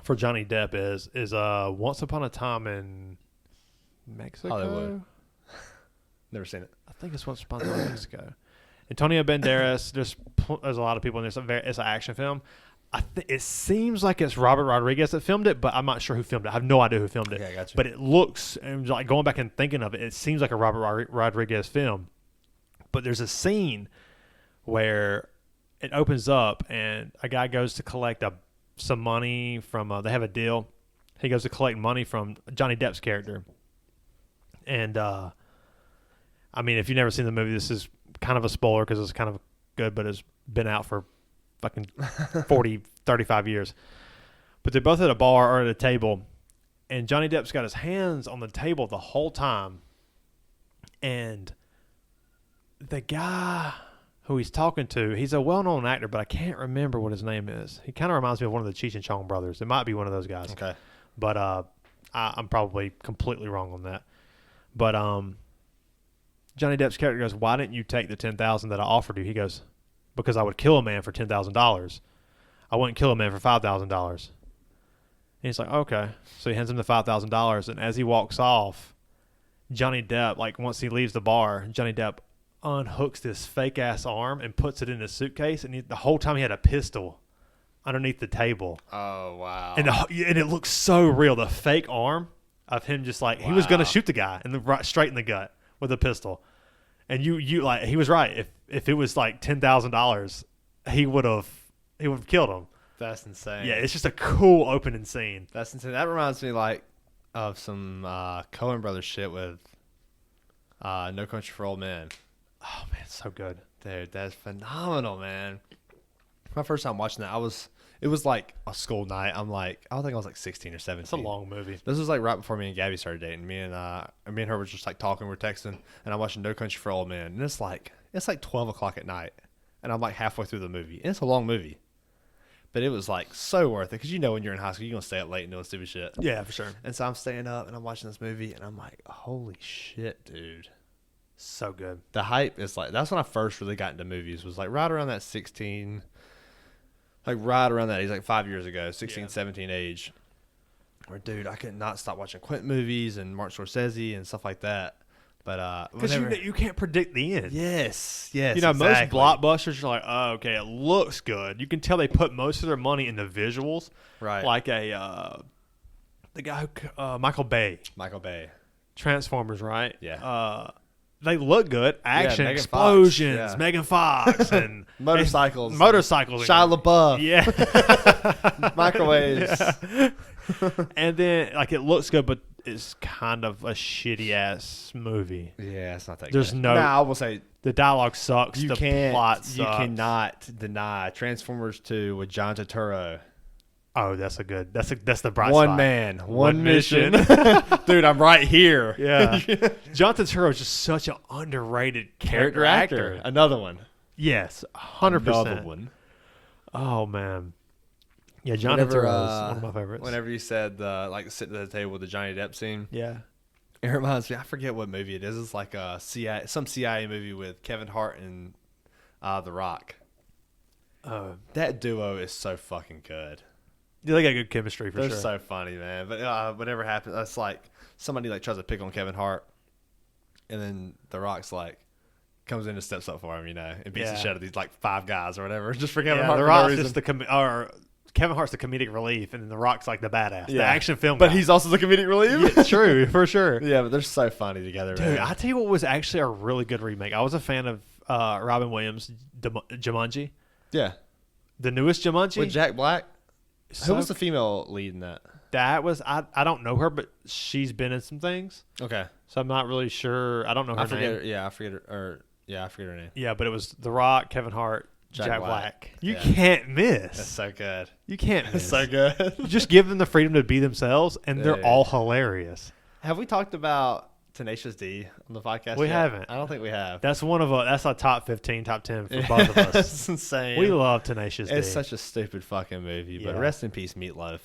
for Johnny Depp is Once Upon a Time in Mexico. Hollywood. Never seen it. I think it's Once Upon a Time in Mexico. Antonio Banderas. There's a lot of people in this. It's an action film. It seems like it's Robert Rodriguez that filmed it, but I'm not sure who filmed it. I have no idea who filmed it. Okay, I got you. But it looks, and like going back and thinking of it, it seems like a Robert Rodriguez film. But there's a scene where it opens up and a guy goes to collect some money from. They have a deal. He goes to collect money from Johnny Depp's character, and I mean, if you've never seen the movie, this is kind of a spoiler because it's kind of good, but it's been out for fucking 40, 35 years. But they're both at a bar or at a table, and Johnny Depp's got his hands on the table the whole time. And the guy who he's talking to, he's a well-known actor, but I can't remember what his name is. He kind of reminds me of one of the Cheech and Chong brothers. It might be one of those guys. Okay. But I'm probably completely wrong on that. But Johnny Depp's character goes, "Why didn't you take the $10,000 that I offered you?" He goes, "Because I would kill a man for $10,000. I wouldn't kill a man for $5,000. And he's like, "Okay." So he hands him the $5,000, and as he walks off, Johnny Depp, like once he leaves the bar, Johnny Depp unhooks this fake ass arm and puts it in his suitcase, and the whole time he had a pistol underneath the table. Oh wow! And it looks so real. The fake arm of him just like he was gonna shoot the guy straight in the gut with a pistol. And you like he was right. If it was like $10,000, he would have killed him. That's insane. Yeah, it's just a cool opening scene. That's insane. That reminds me like of some Coen Brothers shit with No Country for Old Men. Oh man, it's so good, dude. That's phenomenal, man. My first time watching that, it was like a school night. I think I was like 16 or 17. It's a long movie. This was like right before me and Gabby started dating. Me and her were just like talking, we're texting, and I'm watching No Country for Old Men. And it's like 12 o'clock at night, and I'm like halfway through the movie. And it's a long movie, but it was like so worth it because when you're in high school, you're gonna stay up late and doing stupid shit. Yeah, for sure. And so I'm staying up and I'm watching this movie, and I'm like, holy shit, dude. So good. The hype is like, that's when I first really got into movies, was like right around that 16, like right around that age, like 5 years ago, 16, 17 age. Where, dude, I could not stop watching Quentin movies and Martin Scorsese and stuff like that. But because you can't predict the end. Yes, exactly. Most blockbusters are like, oh, okay, it looks good. You can tell they put most of their money in the visuals, right? Like the guy who Michael Bay, Transformers, right? Yeah. They look good. Action, explosions, Megan Fox, and motorcycles, Shia LaBeouf, yeah, microwaves. Yeah. And then like it looks good, but it's kind of a shitty ass movie. Yeah, it's not that. There's good. no. I will say the dialogue sucks. The plot sucks. You cannot deny Transformers 2 with John Turturro. Oh, that's the bright one spot. Man, one mission. Dude, I'm right here. Yeah. John Turturro is just such an underrated character actor. Another one. Yes, 100%. Another one. Oh, man. Yeah, John Turturro is one of my favorites. Whenever you said, like, sitting at the table with the Johnny Depp scene. Yeah. It reminds me, I forget what movie it is. It's like some CIA movie with Kevin Hart and The Rock. That duo is so fucking good. Yeah, they got good chemistry for sure. They're so funny, man. But whatever happens, it's like somebody like tries to pick on Kevin Hart, and then The Rock's like comes in and steps up for him, and beats the shit out of these like 5 guys or whatever, just for Kevin Hart. The Rock's just Kevin Hart's the comedic relief, and then The Rock's like the badass, the action film guy. But he's also the comedic relief. Yeah, true, for sure. Yeah, but they're so funny together, dude. I tell you what was actually a really good remake. I was a fan of Robin Williams' Jumanji. Yeah, the newest Jumanji with Jack Black. Who was the female lead in that? That was I don't know her, but she's been in some things. Okay. So I'm not really sure. I don't know her name. I forget her name. Yeah, but it was The Rock, Kevin Hart, Jack Black. Black. You can't miss. That's so good. You can't miss. So good. You just give them the freedom to be themselves, and they're all hilarious. Have we talked about Tenacious D on the podcast? We yet? haven't. I don't think we have. That's that's a top 15, top 10 for both of us. It's insane. We love Tenacious D. It's such a stupid fucking movie, but rest in peace, Meatloaf.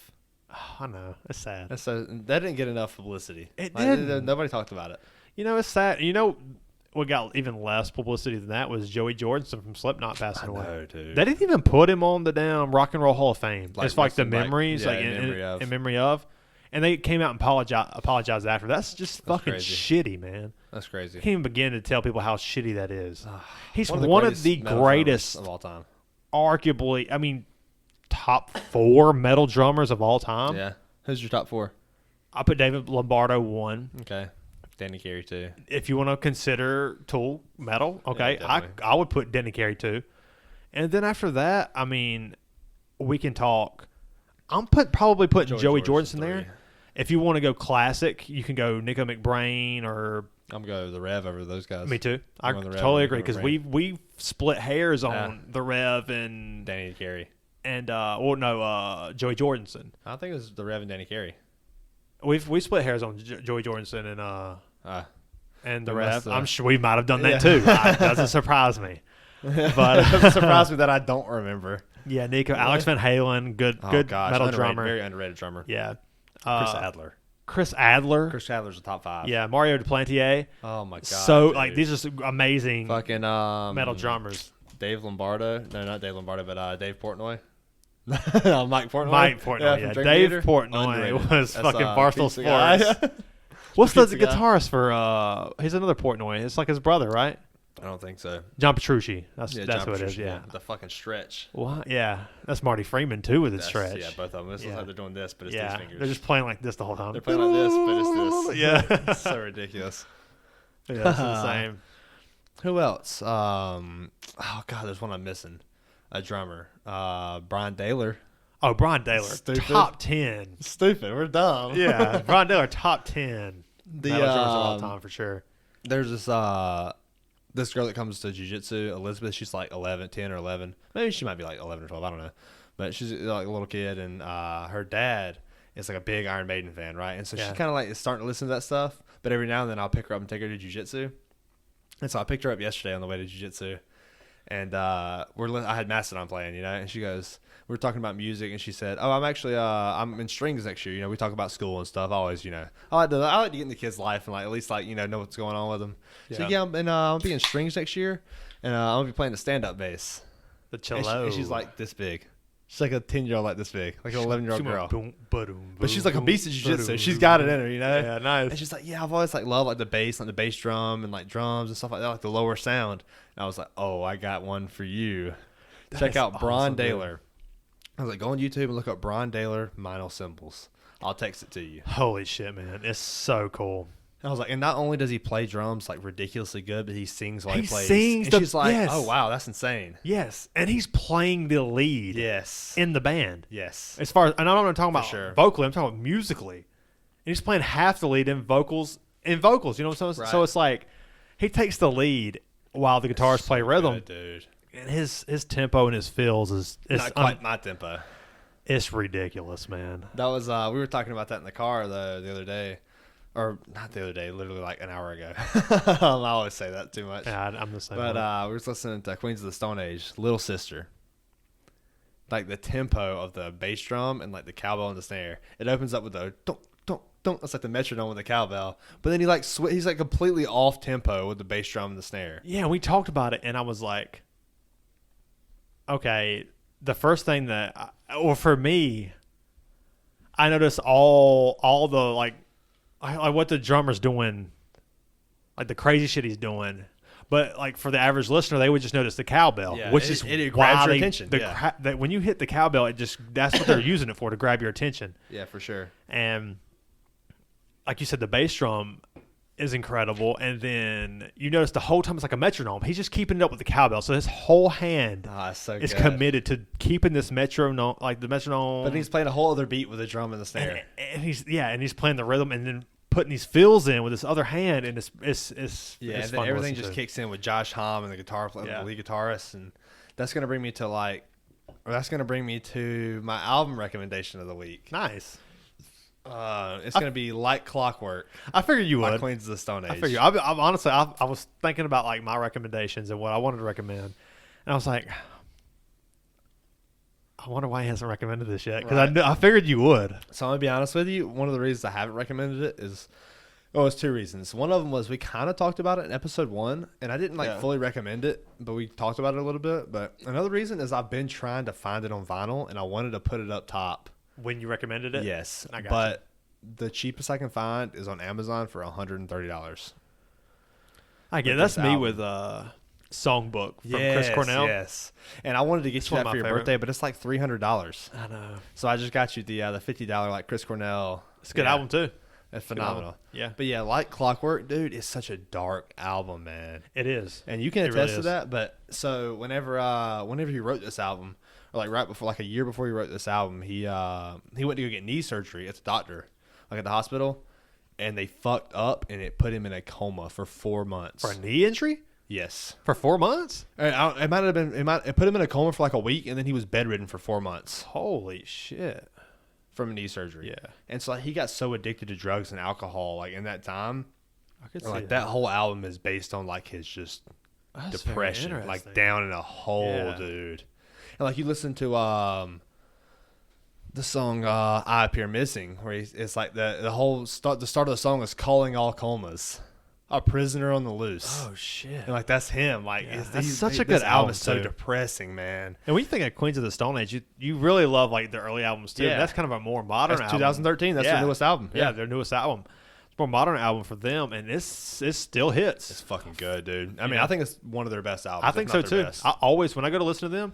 Oh, I know. It's sad. That didn't get enough publicity. It didn't. Nobody talked about it. You know, it's sad. You know what got even less publicity than that was Joey Jordison from Slipknot passing away. Know, dude. They didn't even put him on the damn Rock and Roll Hall of Fame. Like, it's like the like, memories, yeah, like in memory of. And they came out and apologized after. That's just fucking shitty, man. That's crazy. I can't even begin to tell people how shitty that is. He's one of the greatest of all time. Arguably, I mean, top 4 metal drummers of all time. Yeah. Who's your top 4? I put David Lombardo 1. Okay. Danny Carey 2. If you want to consider Tool metal, okay, Yeah, I would put Danny Carey 2. And then after that, I mean, we can talk. I'm probably putting Joey Jordison there. If you want to go classic, you can go Nico McBrain or. I'm going to the Rev over those guys. Me too. I totally agree because we split hairs on the Rev and Danny Carey and Joey Jordison. I think it was the Rev and Danny Carey. We split hairs on Joey Jordison and the Rev. I'm sure we might have done that too. It doesn't surprise me. But it doesn't surprise me that I don't remember. Yeah, Nico, Alex Van Halen, good metal drummer. Very underrated drummer. Yeah. Chris Adler. Chris Adler's a top 5. Yeah, Mario Duplantier. Oh my god. So dude. like these are amazing fucking metal drummers. Dave Lombardo. No, not Dave Lombardo, but Dave Portnoy. Mike Portnoy. Mike Portnoy, yeah. Dave Portnoy was fucking Barstool Sports. What's the guitarist for he's another Portnoy. It's like his brother, right? I don't think so. John Petrucci. That's who Petrucci, it is, yeah. The fucking stretch. What? Yeah. That's Marty Freeman too with his stretch. Yeah, both of them. This looks like they're doing this, but it's these fingers. They're just playing like this the whole time. They're playing like this, but it's this. Yeah. It's so ridiculous. Yeah, it's insane. Who else? Oh god, there's one I'm missing. A drummer. Brian Daylor. Oh, Brian Daylor. Stupid. Top 10. Stupid. We're dumb. Yeah. Brian Daylor, top 10. The metal drummers of all time for sure. There's this girl that comes to jiu-jitsu, Elizabeth. She's like 10 or 11. Maybe she might be like 11 or 12. I don't know. But she's like a little kid, and her dad is like a big Iron Maiden fan, right? And so she kind of like is starting to listen to that stuff. But every now and then I'll pick her up and take her to jiu-jitsu. And so I picked her up yesterday on the way to jiu-jitsu. And I had Mastodon playing, and she goes, we were talking about music, and she said, "Oh, I'm actually I'm in strings next year. We talk about school and stuff. I always, I like to get in the kid's life and like at least like know what's going on with them." Yeah. So I'll be in strings next year, and I'm gonna be playing the stand-up bass. The cello. And she's like this big. She's like a 10-year-old, like this big, like an 11-year-old girl. But she's like a beast at jiu-jitsu. She's got it in her, Yeah, nice. And she's like, yeah, I've always like loved like the bass drum and like drums and stuff like that, like the lower sound. And I was like, oh, I got one for you. Check out Brian Daylor. I was like, go on YouTube and look up Brian Daylor Minor Cymbals. I'll text it to you. Holy shit, man. It's so cool. And I was like, and not only does he play drums like ridiculously good, but he sings while he plays. Sings and she's like, oh, wow, that's insane. Yes. And he's playing the lead in the band. Yes. As far as, and I'm not talking about vocally, I'm talking about musically. And he's playing half the lead in vocals. So it's like he takes the lead while the guitars play rhythm. Good, dude. And his tempo and his fills is not quite my tempo. It's ridiculous, man. That was we were talking about that in the car the other day, or not the other day, literally like an hour ago. I always say that too much. Yeah, I'm the same. But we were listening to Queens of the Stone Age, Little Sister. Like the tempo of the bass drum and like the cowbell and the snare, it opens up with the don't. That's like the metronome with the cowbell. But then he's like completely off tempo with the bass drum and the snare. Yeah, we talked about it, and I was like, okay, the first thing for me, I noticed all the like what the drummer's doing, like the crazy shit he's doing. But like for the average listener, they would just notice the cowbell, which is it grabs your attention. That when you hit the cowbell, that's what they're using it for, to grab your attention. Yeah, for sure. And like you said, the bass drum, is incredible. And then you notice the whole time it's like a metronome. He's just keeping it up with the cowbell. So his whole hand is committed to keeping this metronome, like the metronome. But he's playing a whole other beat with the drum and the snare. And he's playing the rhythm and then putting these fills in with this other hand. And it's and then fun everything just kicks in with Josh Homme and the guitar player, the lead guitarist. And that's going to bring me to my album recommendation of the week. Nice. It's going to be Like Clockwork. I figured you would. Queens of the Stone Age. I figured. I'm honestly, I was thinking about like my recommendations and what I wanted to recommend, and I was like, I wonder why he hasn't recommended this yet, because I figured you would. So I'm gonna be honest with you. One of the reasons I haven't recommended it is, it's two reasons. One of them was we kind of talked about it in episode 1, and I didn't fully recommend it, but we talked about it a little bit. But another reason is I've been trying to find it on vinyl, and I wanted to put it up top. When you recommended it? Yes. I got but the cheapest I can find is on Amazon for $130. I get that's me with Songbook from Chris Cornell. Yes. And I wanted to get you that for your birthday, but it's like $300. I know. So I just got you the $50 like Chris Cornell. It's a good album too. It's phenomenal. Yeah. But yeah, Like Clockwork, dude, it's such a dark album, man. It is. And you can attest to that. But so whenever he wrote this album, or like right before, like a year before he wrote this album, he went to go get knee surgery at the doctor, like at the hospital, and they fucked up and it put him in a coma for 4 months. For a knee injury? Yes. For 4 months? It might have been. It put him in a coma for like a week, and then he was bedridden for 4 months. Holy shit! From knee surgery. Yeah. And so like, he got so addicted to drugs and alcohol, like in that time. I could see like that whole album is based on like his just depression, like down in a hole, dude. And like you listen to the song "I Appear Missing," where it's like the start of the song is calling all comas. A prisoner on the loose. Oh shit! And like that's him. Like that's such a good album. Is so depressing, man. And when you think of Queens of the Stone Age, you really love like their early albums too. Yeah. That's kind of a more modern album. 2013. That's their newest album. Yeah, their newest album. It's a more modern album for them, and it still hits. It's fucking good, dude. I mean, I think it's one of their best albums. I think so too. I always, when I go to listen to them,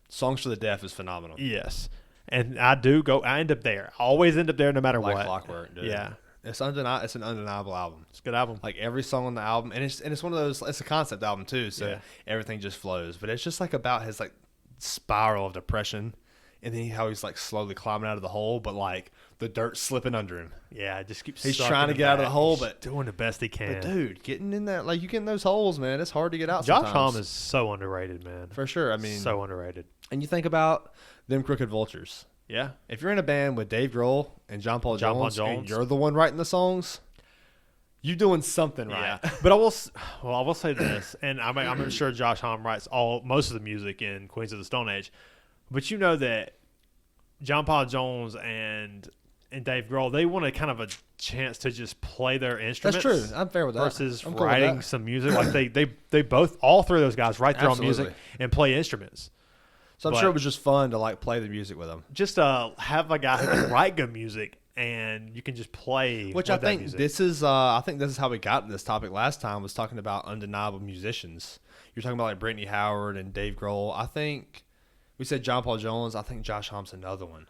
Songs for the Deaf is phenomenal. Yes, and I end up there. I always end up there, no matter what. Like Clockwork, dude. Yeah. It's an undeniable album. It's a good album. Like every song on the album, and it's one of those. It's a concept album too, so everything just flows. But it's just like about his like spiral of depression, and then how he's like slowly climbing out of the hole, but like the dirt slipping under him. Yeah, it just keeps. He's trying to get out of the hole, but doing the best he can. But dude, getting in that, like you get in those holes, man, it's hard to get out. Josh Homme is so underrated, man. For sure. I mean, so underrated. And you think about them Crooked Vultures. Yeah. If you're in a band with Dave Grohl and John Paul Jones, and you're the one writing the songs, you're doing something right. Yeah. But I will say this, and I'm sure Josh Homme writes most of the music in Queens of the Stone Age, but you know that John Paul Jones and Dave Grohl, they wanted kind of a chance to just play their instruments. That's true. I'm fair with that. Versus writing some music. Like they both, all three of those guys write their own music and play instruments. So I'm sure it was just fun to like play the music with them. Just have a guy who can write good music and you can just play. Which I think this is how we got to this topic last time, was talking about undeniable musicians. You're talking about like Brittany Howard and Dave Grohl. I think we said John Paul Jones. I think Josh Homme's another one.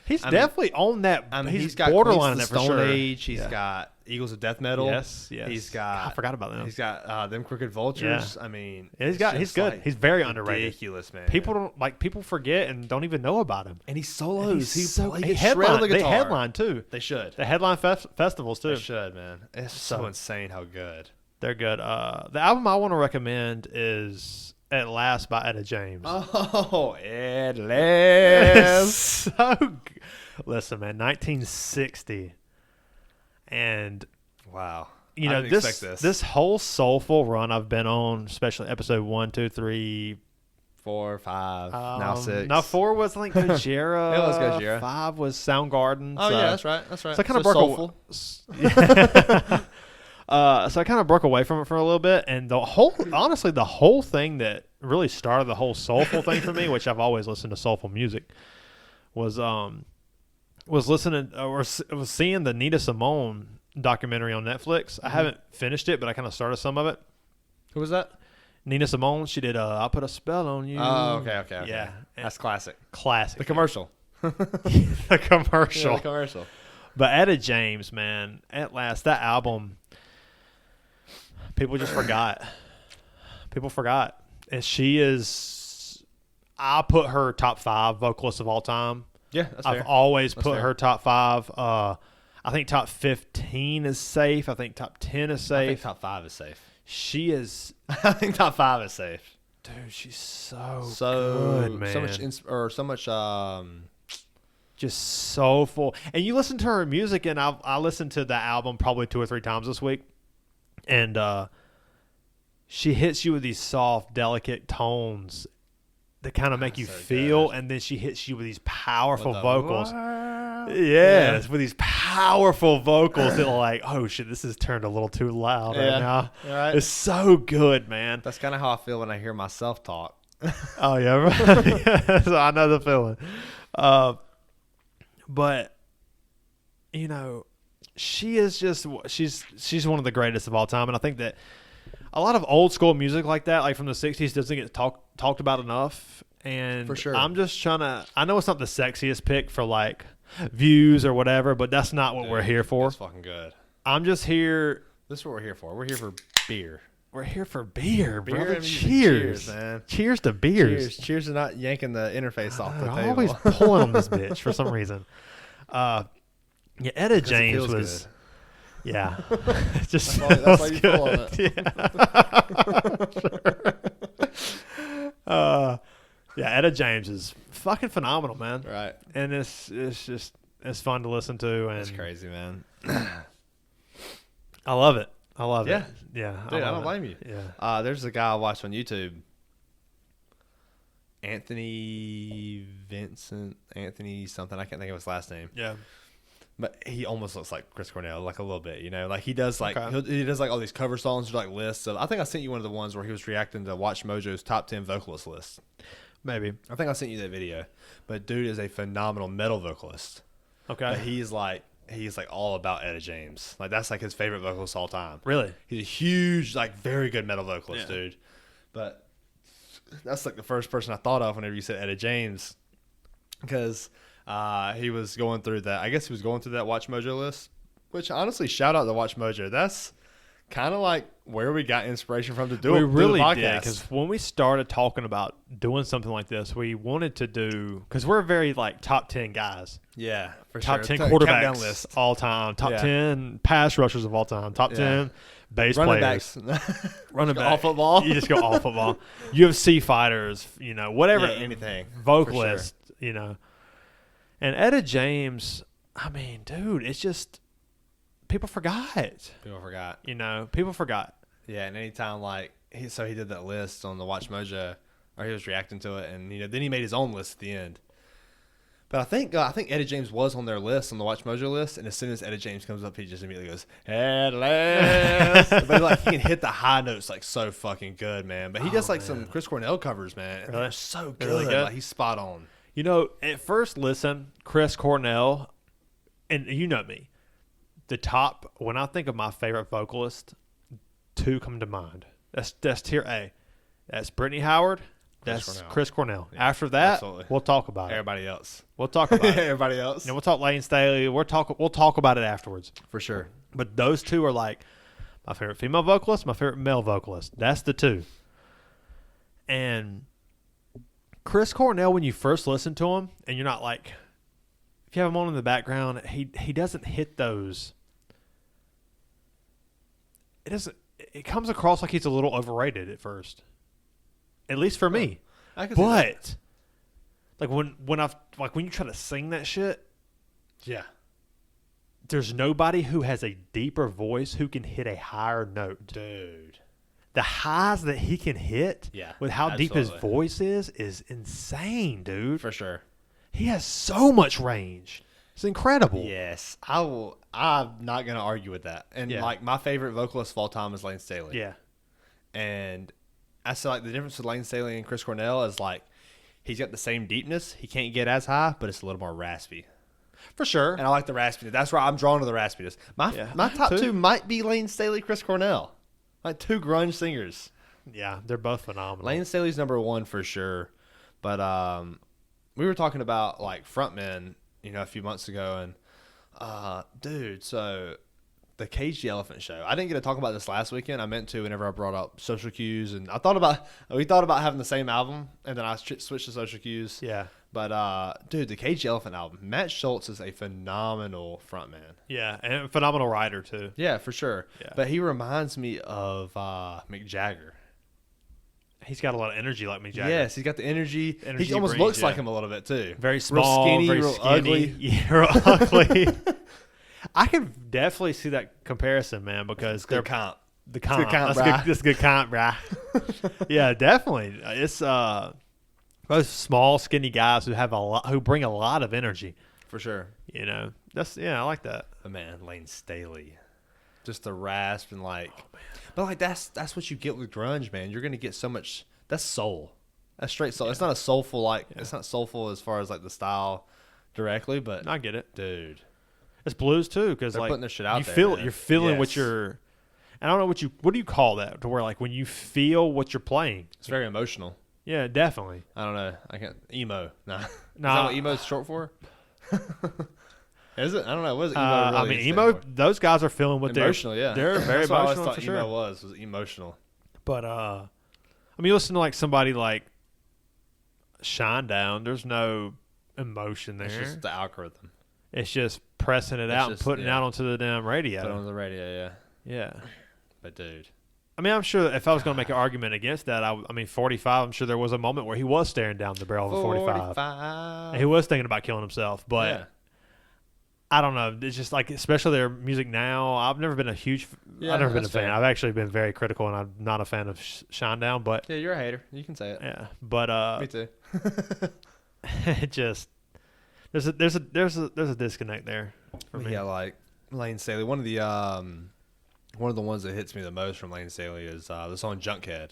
He's definitely on that. He's got borderline the that for Stone sure. Age. He's got Eagles of Death Metal. Yes. He's got. I forgot about them. He's got them Crooked Vultures. Yeah. I mean, he's good. Like he's very underrated. Ridiculous, man. People forget and don't even know about him. And he solos. He headline. They headline too. They should. They headline festivals too. They should, man. It's so insane how good they're good. The album I want to recommend is At Last by Etta James. Oh, At Last. So good. Listen, man, 1960. And wow. You know, this whole soulful run I've been on, especially episode 1, 2, 3, 4, 5, now 6. Now 4 was like Gojira. It was Gojira. 5 was Soundgarden. Oh, yeah, that's right. That's right. So I kind of broke so I kind of broke away from it for a little bit, and honestly, the whole thing that really started the whole soulful thing for me, which I've always listened to soulful music, was listening or was seeing the Nina Simone documentary on Netflix. I haven't finished it, but I kind of started some of it. Who was that? Nina Simone. She did I Put a Spell on You. Oh, okay. Yeah. That's classic. The commercial. The commercial. Yeah, the commercial. But Etta James, man, At Last, that album, People just forgot. People forgot. And she is, I put her top 5 vocalists of all time. Yeah, that's I've fair. always That's put fair. her top 5. I think top 15 is safe. I think top 10 is I think safe. top 5 is safe. She is, I think top 5 is safe. dude, she's so So good, man. so much Just so full. And you listen to her music, and I listened to the album probably 2 or 3 times this week. And she hits you with these soft, delicate tones that kind of make you so feel, good. and then she hits you with these powerful the vocals. world. Yes, with these powerful vocals that are like, oh shit, this is turned a little too loud right now. Right. It's so good, man. That's kind of how I feel when I hear myself talk. Oh yeah, right. Yes, I know the feeling. But you know, she is just she's one of the greatest of all time, and I think that a lot of old school music like that, like from the '60s, doesn't get talked about enough. And For sure. I'm just trying to. I know it's not the sexiest pick for like views or whatever, but that's not what we're here for. That's fucking good. I'm just here. This is what we're here for. We're here for beer. We're here for beer, Beer brother. and music. Cheers, man. Cheers to beers. Cheers to not yanking the interface off the I'm table. always pulling on this bitch for some reason. Yeah, Etta James feels was. good. Yeah, it just That's why you feels pull on good. Yeah. Yeah, Etta James is fucking phenomenal, man. Right. And it's just fun to listen to, and That's crazy, man. I love it. I love Yeah. it. Yeah, Dude, I love don't it. blame you. Yeah. There's a guy I watched on YouTube. Anthony something. I can't think of his last name. Yeah. But he almost looks like Chris Cornell, like a little bit, you know. Like he does, like Okay. he does like all these cover songs, like lists of. I think I sent you one of the ones where he was reacting to Watch Mojo's top 10 vocalist list. Maybe. I think I sent you that video. But dude is a phenomenal metal vocalist. Okay. But he's like all about Etta James. Like that's like his favorite vocalist of all time. Really? He's a huge, like very good metal vocalist, Yeah. dude. But that's like the first person I thought of whenever you said Etta James, because he was going through that. I guess he was going through that Watch Mojo list. Which honestly, shout out to Watch Mojo. That's kind of like where we got inspiration from to do We it. really do the did, podcast. because when we started talking about doing something like this, we wanted to do, because we're very like top 10 guys, Yeah, for top sure. 10 Countdown quarterbacks list. all time, top Yeah. 10 pass rushers of all time, top Yeah. 10 bass Running players, backs. running Go back, all football. You just go all football. UFC fighters, you know, whatever, Yeah, anything. vocalist, you know. And Etta James, I mean, dude, it's just people forgot. People forgot. You know, people forgot. Yeah, and anytime like he did that list on the Watch Mojo, or he was reacting to it, and then he made his own list at the end. But I think Etta James was on their list, on the Watch Mojo list, and as soon as Etta James comes up, he just immediately goes, "At last." But like he can hit the high notes like so fucking good, man. But he does like some Chris Cornell covers, man. And Really? they're so good. Really good? Like he's spot on. You know, at first listen, Chris Cornell, and you know me, the top, when I think of my favorite vocalist, 2 come to mind. That's tier A. That's Brittany Howard. That's Chris Cornell. Yeah, After that, absolutely. we'll talk about it. Everybody else. We'll talk about it. Everybody else. And we'll talk Lane Staley. We'll talk about it afterwards. For sure. But those 2 are like my favorite female vocalist, my favorite male vocalist. That's the 2. And Chris Cornell, when you first listen to him, and you're not like, if you have him on in the background, he doesn't hit those. It comes across like he's a little overrated at first. At least for me. I can see that. But like when you try to sing that shit, Yeah. there's nobody who has a deeper voice who can hit a higher note. Dude. The highs that he can hit Yeah, with how deep his absolutely. voice is insane, dude. For sure. He has so much range. It's incredible. Yes, I will. I'm not gonna argue with that. And Yeah. like my favorite vocalist of all time is Lane Staley. Yeah. And I feel like the difference with Lane Staley and Chris Cornell is like he's got the same deepness. He can't get as high, but it's a little more raspy. For sure. And I like the raspiness. That's where I'm drawn to the raspiness. My top 2 might be Lane Staley, Chris Cornell. Like 2 grunge singers. Yeah, they're both phenomenal. Lane Staley's number 1 for sure. But we were talking about like frontmen, you know, a few months ago, and dude, so the Cage the Elephant show. I didn't get to talk about this last weekend. I meant to whenever I brought up Social Cues, and we thought about having the same album, and then I switched to Social Cues. Yeah. But dude, the Cage the Elephant album. Matt Schultz is a phenomenal frontman. Yeah, and a phenomenal writer too. Yeah, for sure. Yeah. But he reminds me of Mick Jagger. He's got a lot of energy like Mick Jagger. Yes, he's got the energy. Energy He almost brings, looks yeah. like him a little bit too. Very small, real skinny, very real skinny. ugly. Yeah, real ugly. I can definitely see that comparison, man, because Good comp. the comp. Good comp, That's good comp, brah. Yeah, definitely. It's those small, skinny guys who bring a lot of energy. For sure. You know, I like that. But man, Lane Staley, just the rasp and but like that's what you get with grunge, man. You're gonna get so much. That's soul. That's straight soul. Yeah. It's not a soulful It's not soulful as far as like the style directly, but I get it, dude. It's blues too, because they're like putting their shit out you there. Feel you're feeling yes. what you're. I don't know what do you call that? To where like when you feel what you're playing, it's very emotional. Yeah, definitely. I don't know. I can't emo. Nah. Is nah. that what emo is short for? Is it? I don't know. What is emo? Really I mean, emo. Those guys are feeling what emotional. Yeah, they're very That's what emotional I always for thought sure. emo was emotional. But I mean, you listen to like somebody like Shinedown. There's no emotion there. It's just the algorithm. It's just pressing it out and putting it out onto the damn radio. Put it on the radio, yeah. Yeah. But dude, I mean, I'm sure if I was going to make an argument against that, I mean, 45. I'm sure there was a moment where he was staring down the barrel of a 45. And he was thinking about killing himself, but. Yeah. I don't know. It's just like, especially their music now. I've never been a huge. I've never been a fan. Fair. I've actually been very critical, and I'm not a fan of Shinedown. But yeah, you're a hater. You can say it. Yeah, but me too. It just there's a disconnect there for me. Yeah, like Lane Staley. One of the ones that hits me the most from Lane Staley is the song Junkhead.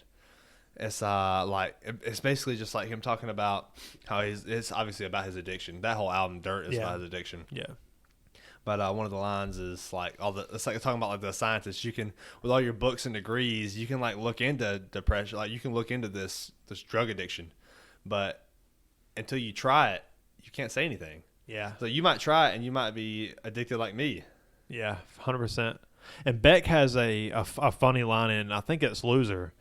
It's it's basically just like him talking about how it's obviously about his addiction. That whole album, Dirt, is about his addiction. Yeah. But one of the lines is like it's like talking about like the scientists. You can, with all your books and degrees, you can like look into depression. Like you can look into this drug addiction, but until you try it, you can't say anything. Yeah. So you might try it and you might be addicted like me. Yeah, 100%. And Beck has a funny line in, I think it's Loser,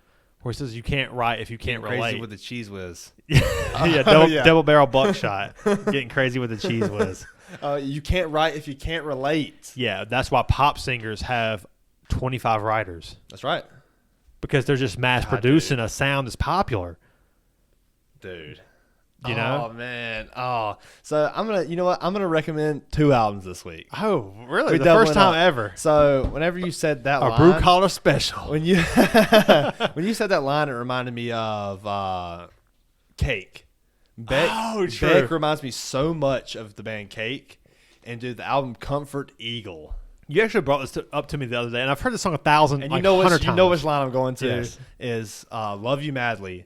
where he says you can't write if you can't relate. Crazy with the cheese whiz. Yeah, double barrel buckshot. Getting crazy with the cheese whiz. You can't write if you can't relate. Yeah, that's why pop singers have 25 writers. That's right. Because they're just mass producing a sound that's popular. Dude. You know? Oh, man. Oh. So I'm gonna recommend 2 albums this week. Oh, really? The first time ever. So whenever you said that line. A Brew Collar special. When you said that line, it reminded me of Cake. Beck reminds me so much of the band Cake, and dude, the album Comfort Eagle. You actually brought this up to me the other day, and I've heard this song 1,000 and like you know 100 times. You know which line I'm going to is Love You Madly.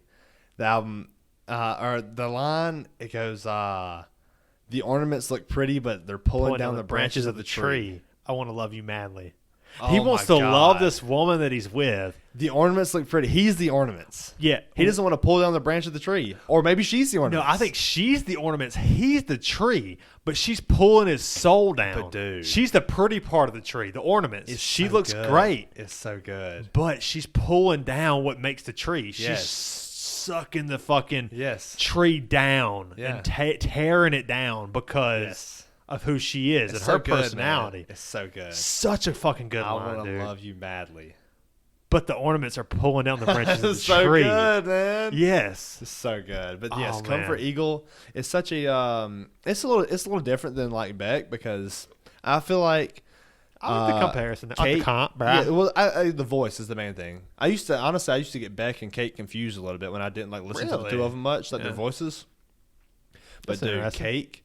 The album, or the line, it goes, the ornaments look pretty, but they're pulling down the branches of the tree. I want to love you madly. Oh, he wants to love this woman that he's with. The ornaments look pretty. He's the ornaments. Yeah. He doesn't want to pull down the branch of the tree. Or maybe she's the ornaments. No, I think she's the ornaments. He's the tree, but she's pulling his soul down. But dude. She's the pretty part of the tree, the ornaments. She looks great. It's so good. But she's pulling down what makes the tree. She's sucking the fucking tree down and tearing it down because of who she is and her personality. Man. It's so good. Such a fucking good line, I want to love you madly. But the ornaments are pulling down the branches of the so tree. Good, man. Yes. It's so good. But yes, Comfort Eagle is such a it's a little different than like Beck, because I feel like I like the comparison. Kate, the comp, bruh. Yeah, well, the voice is the main thing. I used to get Beck and Kate confused a little bit when I didn't like listen to the two of them much, like their voices. But dude, Kate,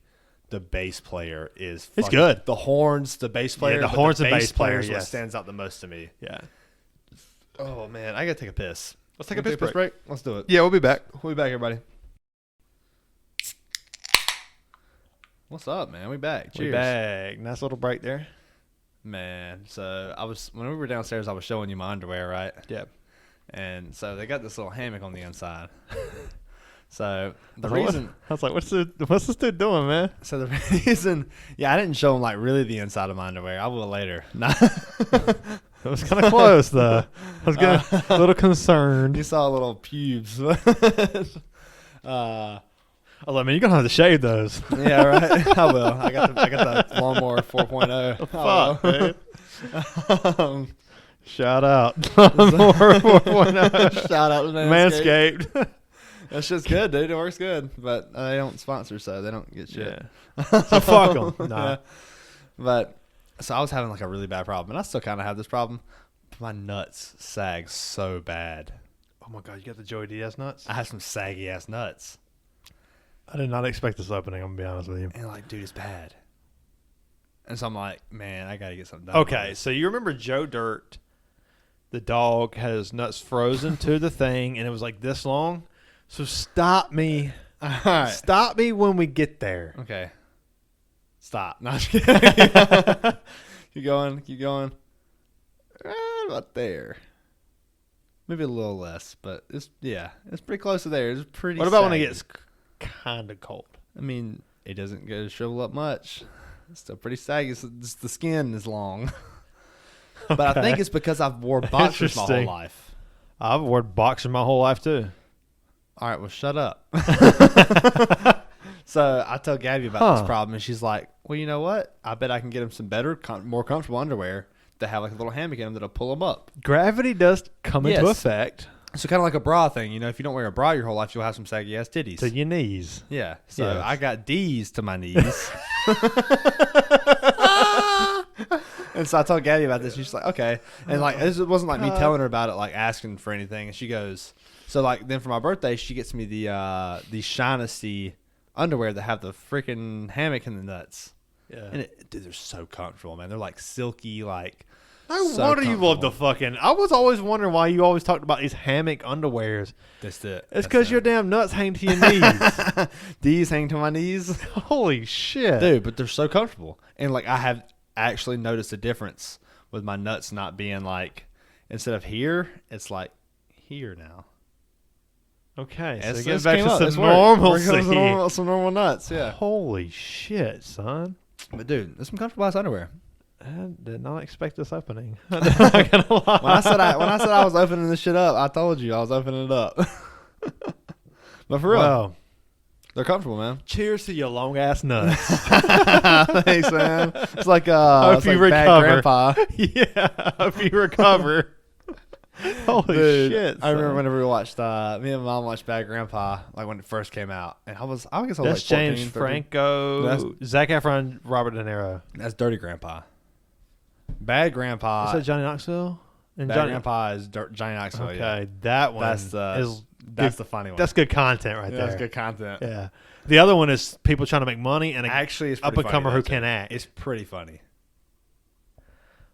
the bass player is it's good. The horns, the bass player, the horns and bass player is what stands out the most to me. Yeah. Oh man, I gotta take a piss. Let's take a piss break. Let's do it. Yeah, we'll be back. Everybody. What's up, man? We back. Cheers. We back. Nice little break there. Man, so when we were downstairs, I was showing you my underwear, right? Yep. And so they got this little hammock on the inside. So the reason I was like, what's this dude doing, man? So the reason, I didn't show him like really the inside of my underwear. I will later. Nah. It was kind of close though. I was getting a little concerned. You saw little pubes. I was like, man, you're gonna have to shave those. Yeah, right. I will. I got the lawnmower 4.0. Fuck, man. Shout out. Lawnmower 4.0. Shout out to Manscaped. That shit's good, dude. It works good, but they don't sponsor, so they don't get shit. Yeah. So fuck them. Nah. Yeah. But so I was having like a really bad problem, and I still kind of have this problem. My nuts sag so bad. Oh my god, you got the Joey Diaz nuts? I have some saggy ass nuts. I did not expect this opening. I'm gonna be honest with you. And like, dude, it's bad. And so I'm like, man, I gotta get something done. Okay, so you remember Joe Dirt? The dog had his nuts frozen to the thing, and it was like this long. So stop me. All right. Stop me when we get there. Okay. Stop. No, I'm just kidding. Keep going. Keep going. Right about there. Maybe a little less, but it's pretty close to there. It's pretty. What about when saggy. it gets kind of cold? I mean, it doesn't go to shrivel up much. It's still pretty saggy. It's just the skin is long. But I think it's because I've wore boxers my whole Interesting. life. I've worn boxers my whole life too. All right, well, shut up. So I tell Gabby about this problem, and she's like, well, you know what? I bet I can get him some better, more comfortable underwear that have like a little hammock in them that'll pull them up. Gravity does come into Yes. effect So kind of like a bra thing. You know, if you don't wear a bra your whole life, you'll have some saggy ass titties. to your knees. Yeah. So Yes. I got D's to my knees. And so I told Gabby about this. And she's like, okay. And like, it wasn't like me telling her about it, like asking for anything. And she goes, so like, then for my birthday, she gets me the Shinesty underwear that have the freaking hammock in the nuts. Yeah. And dude, they're so comfortable, man. They're like silky, like. No so wonder you love the comfortable. fucking. I was always wondering why you always talked about these hammock underwears. That's it. It's because your damn nuts hang to your knees. These hang to my knees. Holy shit. Dude, but they're so comfortable. And like, I have actually noticed a difference with my nuts not being like, instead of here, it's like here now. Okay, so It's get back came up. to It's some worked. normalcy. We're going to some normal nuts, yeah. Holy shit, son. But dude, there's some comfortable ass underwear. I did not expect this opening. I'm not gonna lie. When I said I was opening this shit up, I told you I was opening it up. But for real, Well, they're comfortable, man. cheers to your long ass nuts. Thanks, man. It's like Hope it's you like bad recover. grandpa. Yeah, hope you recover. Holy Dude, shit! I remember son. whenever we watched me and Mom watched Bad Grandpa, like when it first came out, and I guess I was That's like 14, James 13. Franco, Zac Efron, Robert De Niro. That's Dirty Grandpa. Bad Grandpa. Is that Johnny Knoxville? And Bad Johnny. Grandpa is Johnny Knoxville. Okay, Yeah. that one That's is the funny one. that's good content right Yeah, there. that's good content. Yeah. The other one is people trying to make money and Actually, it's up pretty and comer funny, who though, can too. act. It's pretty funny.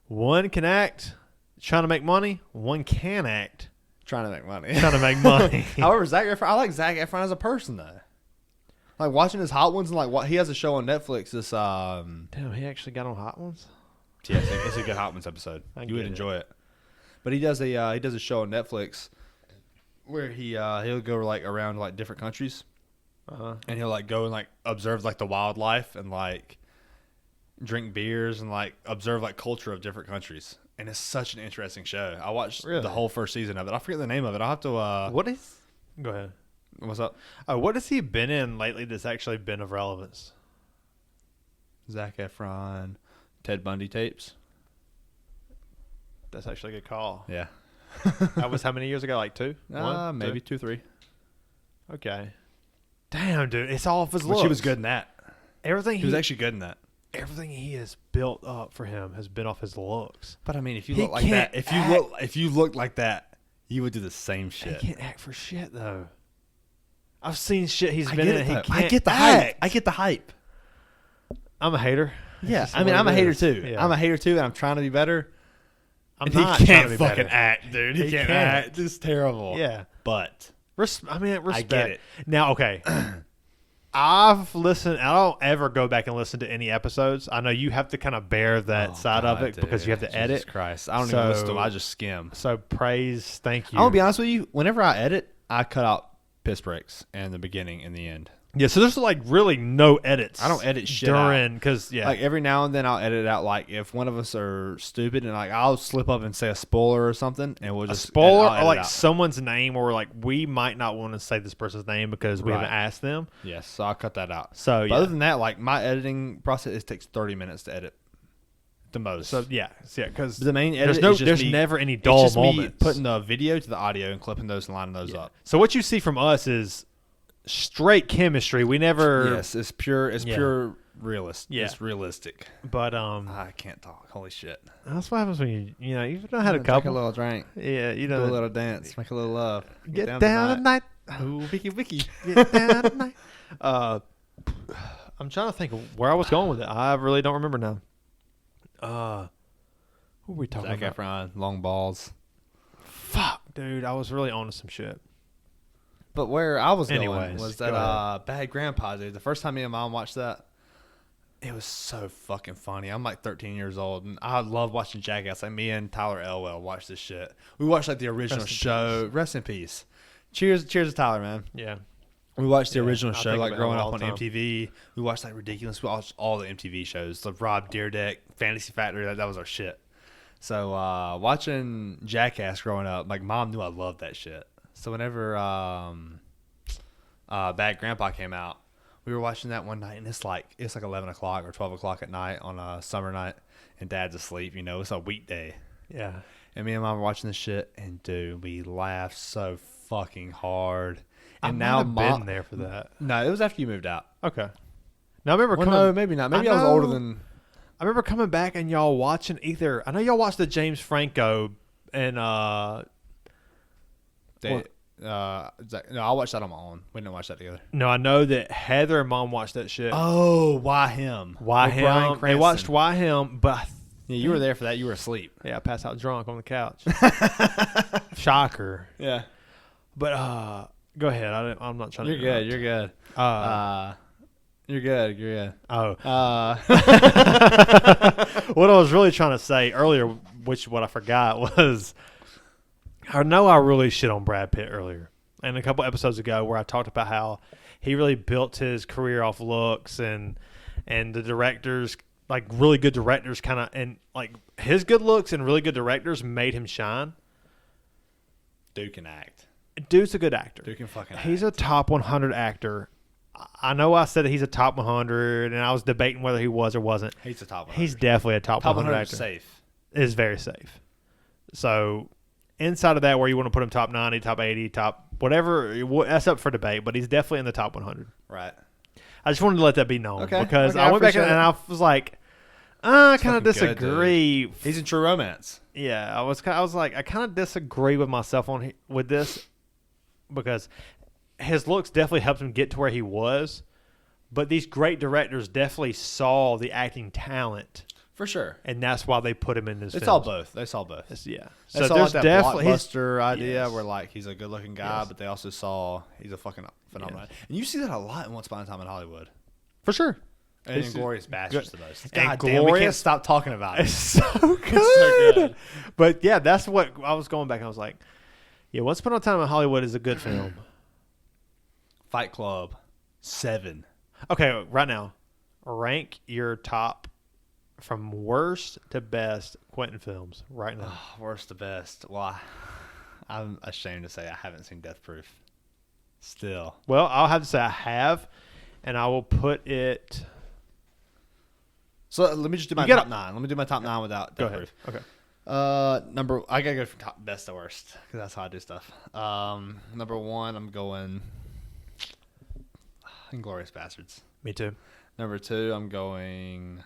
One can act, trying to make money. One can act, Trying to make money. trying to make money. However, Zac Efron, I like Zac Efron as a person though. Like watching his Hot Ones and like what he has a show on Netflix. This Damn, he actually got on Hot Ones. yeah, it's a good Hot Ones episode. I You would get it. enjoy it. But he does a show on Netflix where he'll go like around like different countries and he'll like go and like observe like the wildlife and like drink beers and like observe like culture of different countries. And it's such an interesting show. I watched Really? the whole first season of it. I forget the name of it. I'll have to What is? Go ahead. what's up? Oh, what has he been in lately that's actually been of relevance? Zac Efron, Ted Bundy tapes. That's actually a good call. Yeah. That was how many years ago? Like two? One? Maybe Two? 2, 3. Okay. Damn, dude, it's all of his But looks. she was good in that. Everything He was actually good in that. everything he has built up for him has been off his looks. But I mean, if you He look like that, can't if you looked like that, you would do the same shit. He can't act for shit though. I've seen shit he's I been get in. it, He though. can't I get the act. hype. I get the hype. I'm a hater. Yeah, It's just I mean, what I'm a it hater is. too. Yeah. I'm a hater too, and I'm trying to be better. I'm And not he trying can't to be fucking better. act, dude. He can't can't. act. It's terrible. Yeah. But I mean, respect. I get it. Now, okay. I've listened. I don't ever go back and listen to any episodes. I know you have to kind of bear that side of it because you have to Jesus edit. Christ, I don't even listen to them. So- I just skim. So praise, thank you. I'm gonna be honest with you. Whenever I edit, I cut out piss breaks and the beginning and the end. Yeah, so there's like really no edits. I don't edit shit during because like every now and then I'll edit out like if one of us are stupid and like I'll slip up and say a spoiler or something and we'll just a spoiler or like someone's name or like we might not want to say this person's name because we haven't asked them. Yes, so I'll cut that out. So but other than that, like my editing process, it takes 30 minutes to edit. The most. So because the main edit there's never any dull moments. Me putting the video to the audio and clipping those and lining those up. So what you see from us is straight chemistry. We never. Yes, it's pure. It's pure realist. Yeah. It's realistic. But I can't talk. Holy shit. That's what happens when you don't have a couple. Take a little drink. Yeah, you do know. a little dance. Make a little love. Get down tonight. Ooh, wiki. Get down tonight. I'm trying to think of where I was going with it. I really don't remember now. What were we talking about? Zac Efron, long balls. Fuck, dude, I was really on to some shit. But where I was going Anyways, was that Bad Grandpa, dude. The first time me and Mom watched that, it was so fucking funny. I'm like 13 years old, and I love watching Jackass. Like me and Tyler Elwell watched this shit. We watched like the original show. Rest in peace. Cheers to Tyler, man. Yeah. We watched the original show like growing up on time. MTV. We watched like Ridiculous. We watched all the MTV shows. Like Rob Dyrdek, Fantasy Factory. That was our shit. So watching Jackass growing up, like Mom knew I loved that shit. So whenever Bad Grandpa came out, we were watching that one night, and it's like 11 o'clock or 12 o'clock at night on a summer night, and Dad's asleep. You know, it's a weekday. Yeah. And me and Mom were watching this shit, and dude, we laughed so fucking hard. And now I've been there for that. No, it was after you moved out. Okay. Now I remember no, maybe not. Maybe I was older than. I remember coming back and y'all watching either. I know y'all watched the James Franco and no, I watched that on my own. We didn't watch that together. No, I know that Heather and Mom watched that shit. Oh, Why Him? Why Him? They watched Why Him, but yeah, you were there for that. You were asleep. Yeah, I passed out drunk on the couch. Shocker. Yeah. But go ahead. I'm not trying to. You're good. You're good. You're good. Oh. What I was really trying to say earlier, which what I forgot was, I know I really shit on Brad Pitt earlier, and a couple episodes ago where I talked about how he really built his career off looks and the directors, like really good directors, kind of, and like his good looks and really good directors made him shine. Dude can act. Dude's a good actor. Dude can fucking act. He's a top 100 actor. I know I said that he's a top 100, and I was debating whether he was or wasn't. He's a top 100. He's definitely a top 100 actor. Safe. Is very safe. So inside of that, where you want to put him top 90, top 80, top whatever, that's up for debate, but he's definitely in the top 100. Right. I just wanted to let that be known. Okay. Because I went back and I was like, I kind of disagree. Good, he's in True Romance. Yeah, I was like, I kind of disagree with myself with this because his looks definitely helped him get to where he was, but these great directors definitely saw the acting talent. For sure. And that's why they put him in this film. They saw both. Yeah. So there's like that blockbuster idea where like he's a good looking guy, but they also saw he's a fucking phenomenon. Yes. And you see that a lot in Once Upon a Time in Hollywood. For sure. And Inglourious Basterds the most. God damn, we can't stop talking about it. It's so good. It's so good. But yeah, that's what I was going back and I was like, yeah, Once Upon a Time in Hollywood is a good film. Fight Club, 7. Okay, right now, rank your top from worst to best Quentin films right now. Worst to best. Well, I'm ashamed to say I haven't seen Death Proof. Still. Well, I'll have to say I have, and I will put it. So let me just do my top 9. Let me do my top 9 without Death Proof. Okay. I gotta go from top best to worst because that's how I do stuff. Number 1, I'm going Inglourious Basterds. Me too. Number 2, I'm going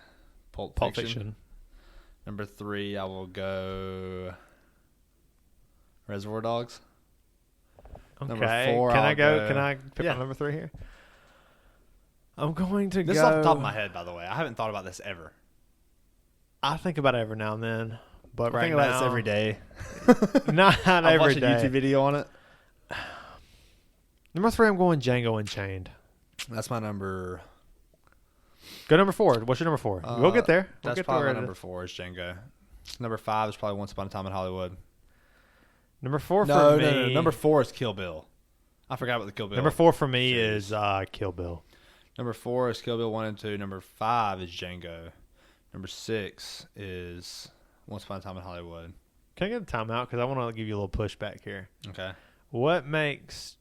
Pulp Fiction. Number 3, I will go Reservoir Dogs. Okay. Number 4, Can I pick my number 3 here? I'm going to go. This is off the top of my head, by the way. I haven't thought about this ever. I think about it every now and then, but I think about this every day. Not every watch day. a YouTube video on it. Number 3, I'm going Django Unchained. That's my number. Go number 4. What's your number 4? We'll get there. That's probably my number 4 is Django. Number 5 is probably Once Upon a Time in Hollywood. Number 4 for me. No. Number 4 is Kill Bill. I forgot about the Kill Bill. Number 4 for me series. is Kill Bill. Number 4 is Kill Bill 1 and 2. Number 5 is Django. Number 6 is Once Upon a Time in Hollywood. Can I get a timeout? Because I want to give you a little pushback here. Okay. What makes...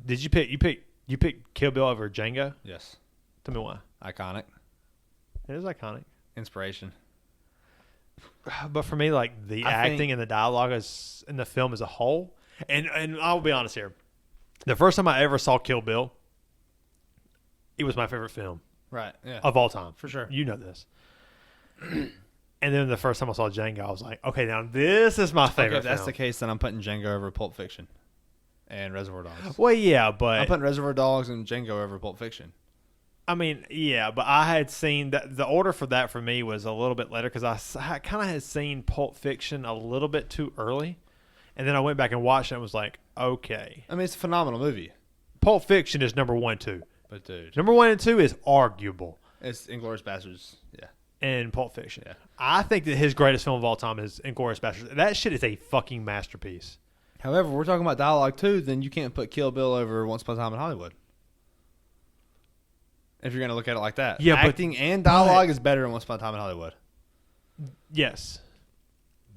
Did you pick Kill Bill over Django? Yes. Tell me why. Iconic. It is iconic. Inspiration. But for me, like, the acting and the dialogue is in the film as a whole, and I'll be honest here. The first time I ever saw Kill Bill, it was my favorite film. Right, yeah. Of all time. For sure. You know this. And then the first time I saw Django, I was like, okay, now this is my favorite if that's film. the case, then I'm putting Django over Pulp Fiction and Reservoir Dogs. Well, yeah, but... I'm putting Reservoir Dogs and Django over Pulp Fiction. I mean, yeah, but I had seen that the order for that for me was a little bit later because I kind of had seen Pulp Fiction a little bit too early, and then I went back and watched it and was like, okay. I mean, it's a phenomenal movie. Pulp Fiction is number 1 and 2. But, dude. Number 1 and 2 is arguable. It's Inglourious Basterds, yeah. And Pulp Fiction. Yeah. I think that his greatest film of all time is Inglourious Basterds. That shit is a fucking masterpiece. However, we're talking about dialogue, too, then you can't put Kill Bill over Once Upon a Time in Hollywood. If you're going to look at it like that. Yeah, acting and dialogue is better than Once Upon a Time in Hollywood. Yes.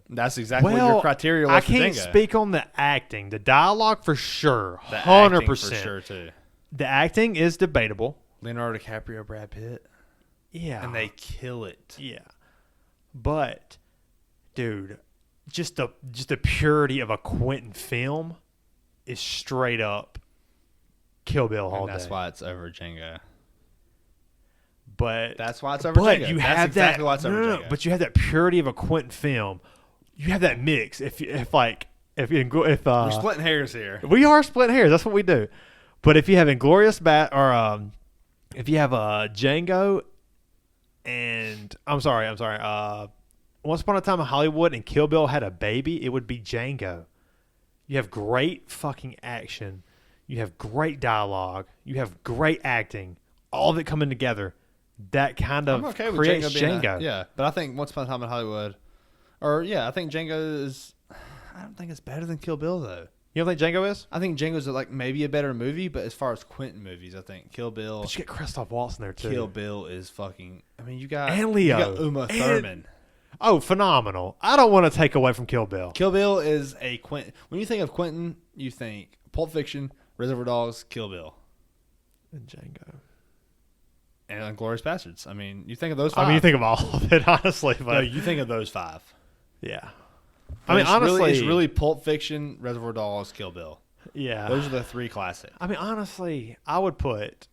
That's exactly what your criteria was I for can't Django. speak on the acting. The dialogue for sure. The 100%. acting for sure, too. The acting is debatable. Leonardo DiCaprio, Brad Pitt. Yeah. And they kill it. Yeah. But, dude, just the purity of a Quentin film is straight up Kill Bill all And that's day. why it's over Django. But that's why it's over but Django. you That's have exactly that. why it's over No, Django. but you have that purity of a Quentin film. You have that mix. If We're splitting hairs here. we are splitting hairs, that's what we do. But if you have Inglourious if you have Django and Once Upon a Time in Hollywood and Kill Bill had a baby, it would be Django. You have great fucking action. You have great dialogue. You have great acting. All of it coming together. That kind of creates Django. Yeah, but I think Once Upon a Time in Hollywood, I think Django is. I don't think it's better than Kill Bill though. You don't think Django is? I think Django's like maybe a better movie, but as far as Quentin movies, I think Kill Bill. But you get Christoph Waltz in there too. Kill Bill is fucking. I mean, you got and Leo, you got Uma Thurman. Oh, phenomenal! I don't want to take away from Kill Bill. Kill Bill is a Quentin. When you think of Quentin, you think Pulp Fiction, Reservoir Dogs, Kill Bill, and Django. And Inglourious Basterds. I mean, you think of those 5. I mean, you think of all of it, honestly. But no, you think of those 5. Yeah. But I mean, honestly. it's really Pulp Fiction, Reservoir Dogs, Kill Bill. Yeah. Those are the 3 classics. I mean, honestly, I would put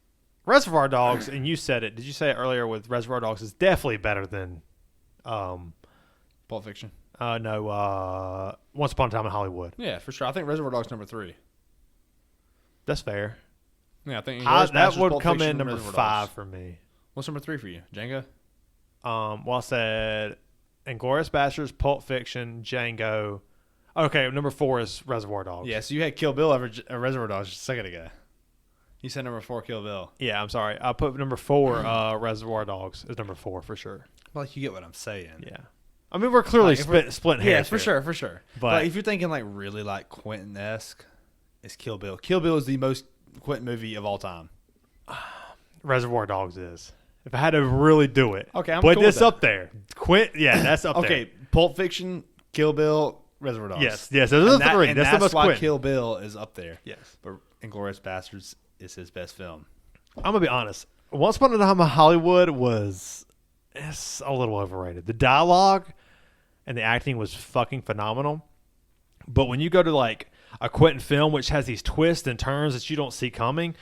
Reservoir Dogs, and you said it. Did you say it earlier with Reservoir Dogs is definitely better than Pulp Fiction? No, Once Upon a Time in Hollywood. Yeah, for sure. I think Reservoir Dogs number 3. That's fair. Yeah, I think that would Pulp come Fiction, in number Reservoir 5 Dogs. for me. What's number 3 for you? Django? Well, I said Inglourious Basterds, Pulp Fiction, Django. Okay, number 4 is Reservoir Dogs. Yeah, so you had Kill Bill over Reservoir Dogs just a second ago. You said number 4, Kill Bill. Yeah, I'm sorry. I put number 4, Reservoir Dogs is number 4 for sure. Well, you get what I'm saying. Yeah. I mean, we're clearly Like, splitting hairs. Yeah, for sure. But if you're thinking like really like Quentin-esque, it's Kill Bill. Kill Bill is the most Quentin movie of all time. Reservoir Dogs is. If I had to really do it. Okay, I'm Put cool this with that. up there. That's up there. Okay, Pulp Fiction, Kill Bill, Reservoir Dogs. Yes. Those are the 3. That's the most why Quentin. Kill Bill is up there. Yes. But Inglourious Basterds is his best film. I'm going to be honest. Once Upon a Time in Hollywood it's a little overrated. The dialogue and the acting was fucking phenomenal. But when you go to like a Quentin film, which has these twists and turns that you don't see coming,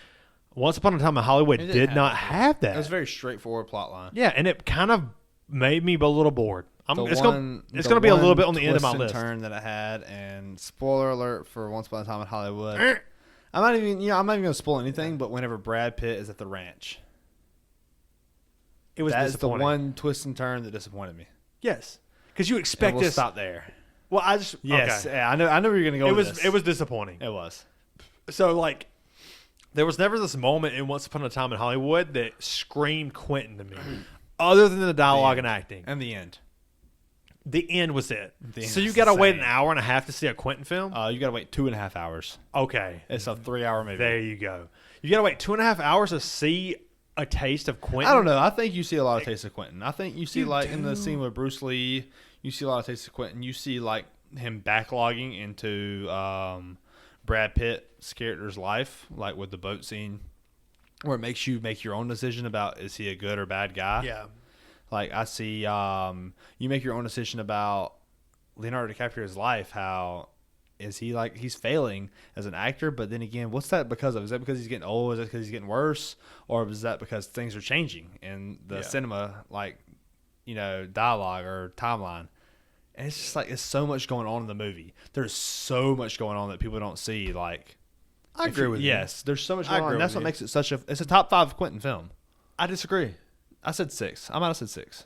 Once Upon a Time in Hollywood did not have that. It was a very straightforward plot line. Yeah, and it kind of made me a little bored. It's going The to be a little one bit on the end of my twist and list. turn that it had, and spoiler alert for Once Upon a Time in Hollywood. I'm not even going to spoil anything, but whenever Brad Pitt is at the ranch, It was that's the disappointing. one twist and turn that disappointed me. Yes, because you expect We'll this. stop there. Well, I just Yes, okay. yeah, I know where you're going to go. with this. It was disappointing. It was. So like, there was never this moment in Once Upon a Time in Hollywood that screamed Quentin to me, other than the dialogue and acting. And the end. The end was it. So you was got to wait an insane. hour and a half to see a Quentin film? You got to wait 2.5 hours. Okay. It's a 3-hour movie. There you go. You got to wait 2.5 hours to see a taste of Quentin? I don't know. I think you see a lot of taste of Quentin. I think you see, You like, in the do? scene with Bruce Lee, you see a lot of taste of Quentin. You see, like, him backlogging into Brad Pitt's character's life, like with the boat scene, where it makes you make your own decision about is he a good or bad guy. Yeah. Like, I see you make your own decision about Leonardo DiCaprio's life. How is he, like, he's failing as an actor, but then again, what's that because of? Is that because he's getting old? Is that because he's getting worse? Or is that because things are changing in the cinema, like, you know, dialogue or timeline? And it's just like, it's so much going on in the movie. There's so much going on that people don't see. Like, I agree with you. Yes, there's so much I going on. agree And that's with what you. makes it it's a top 5 Quentin film. I disagree. I said 6. I might have said 6.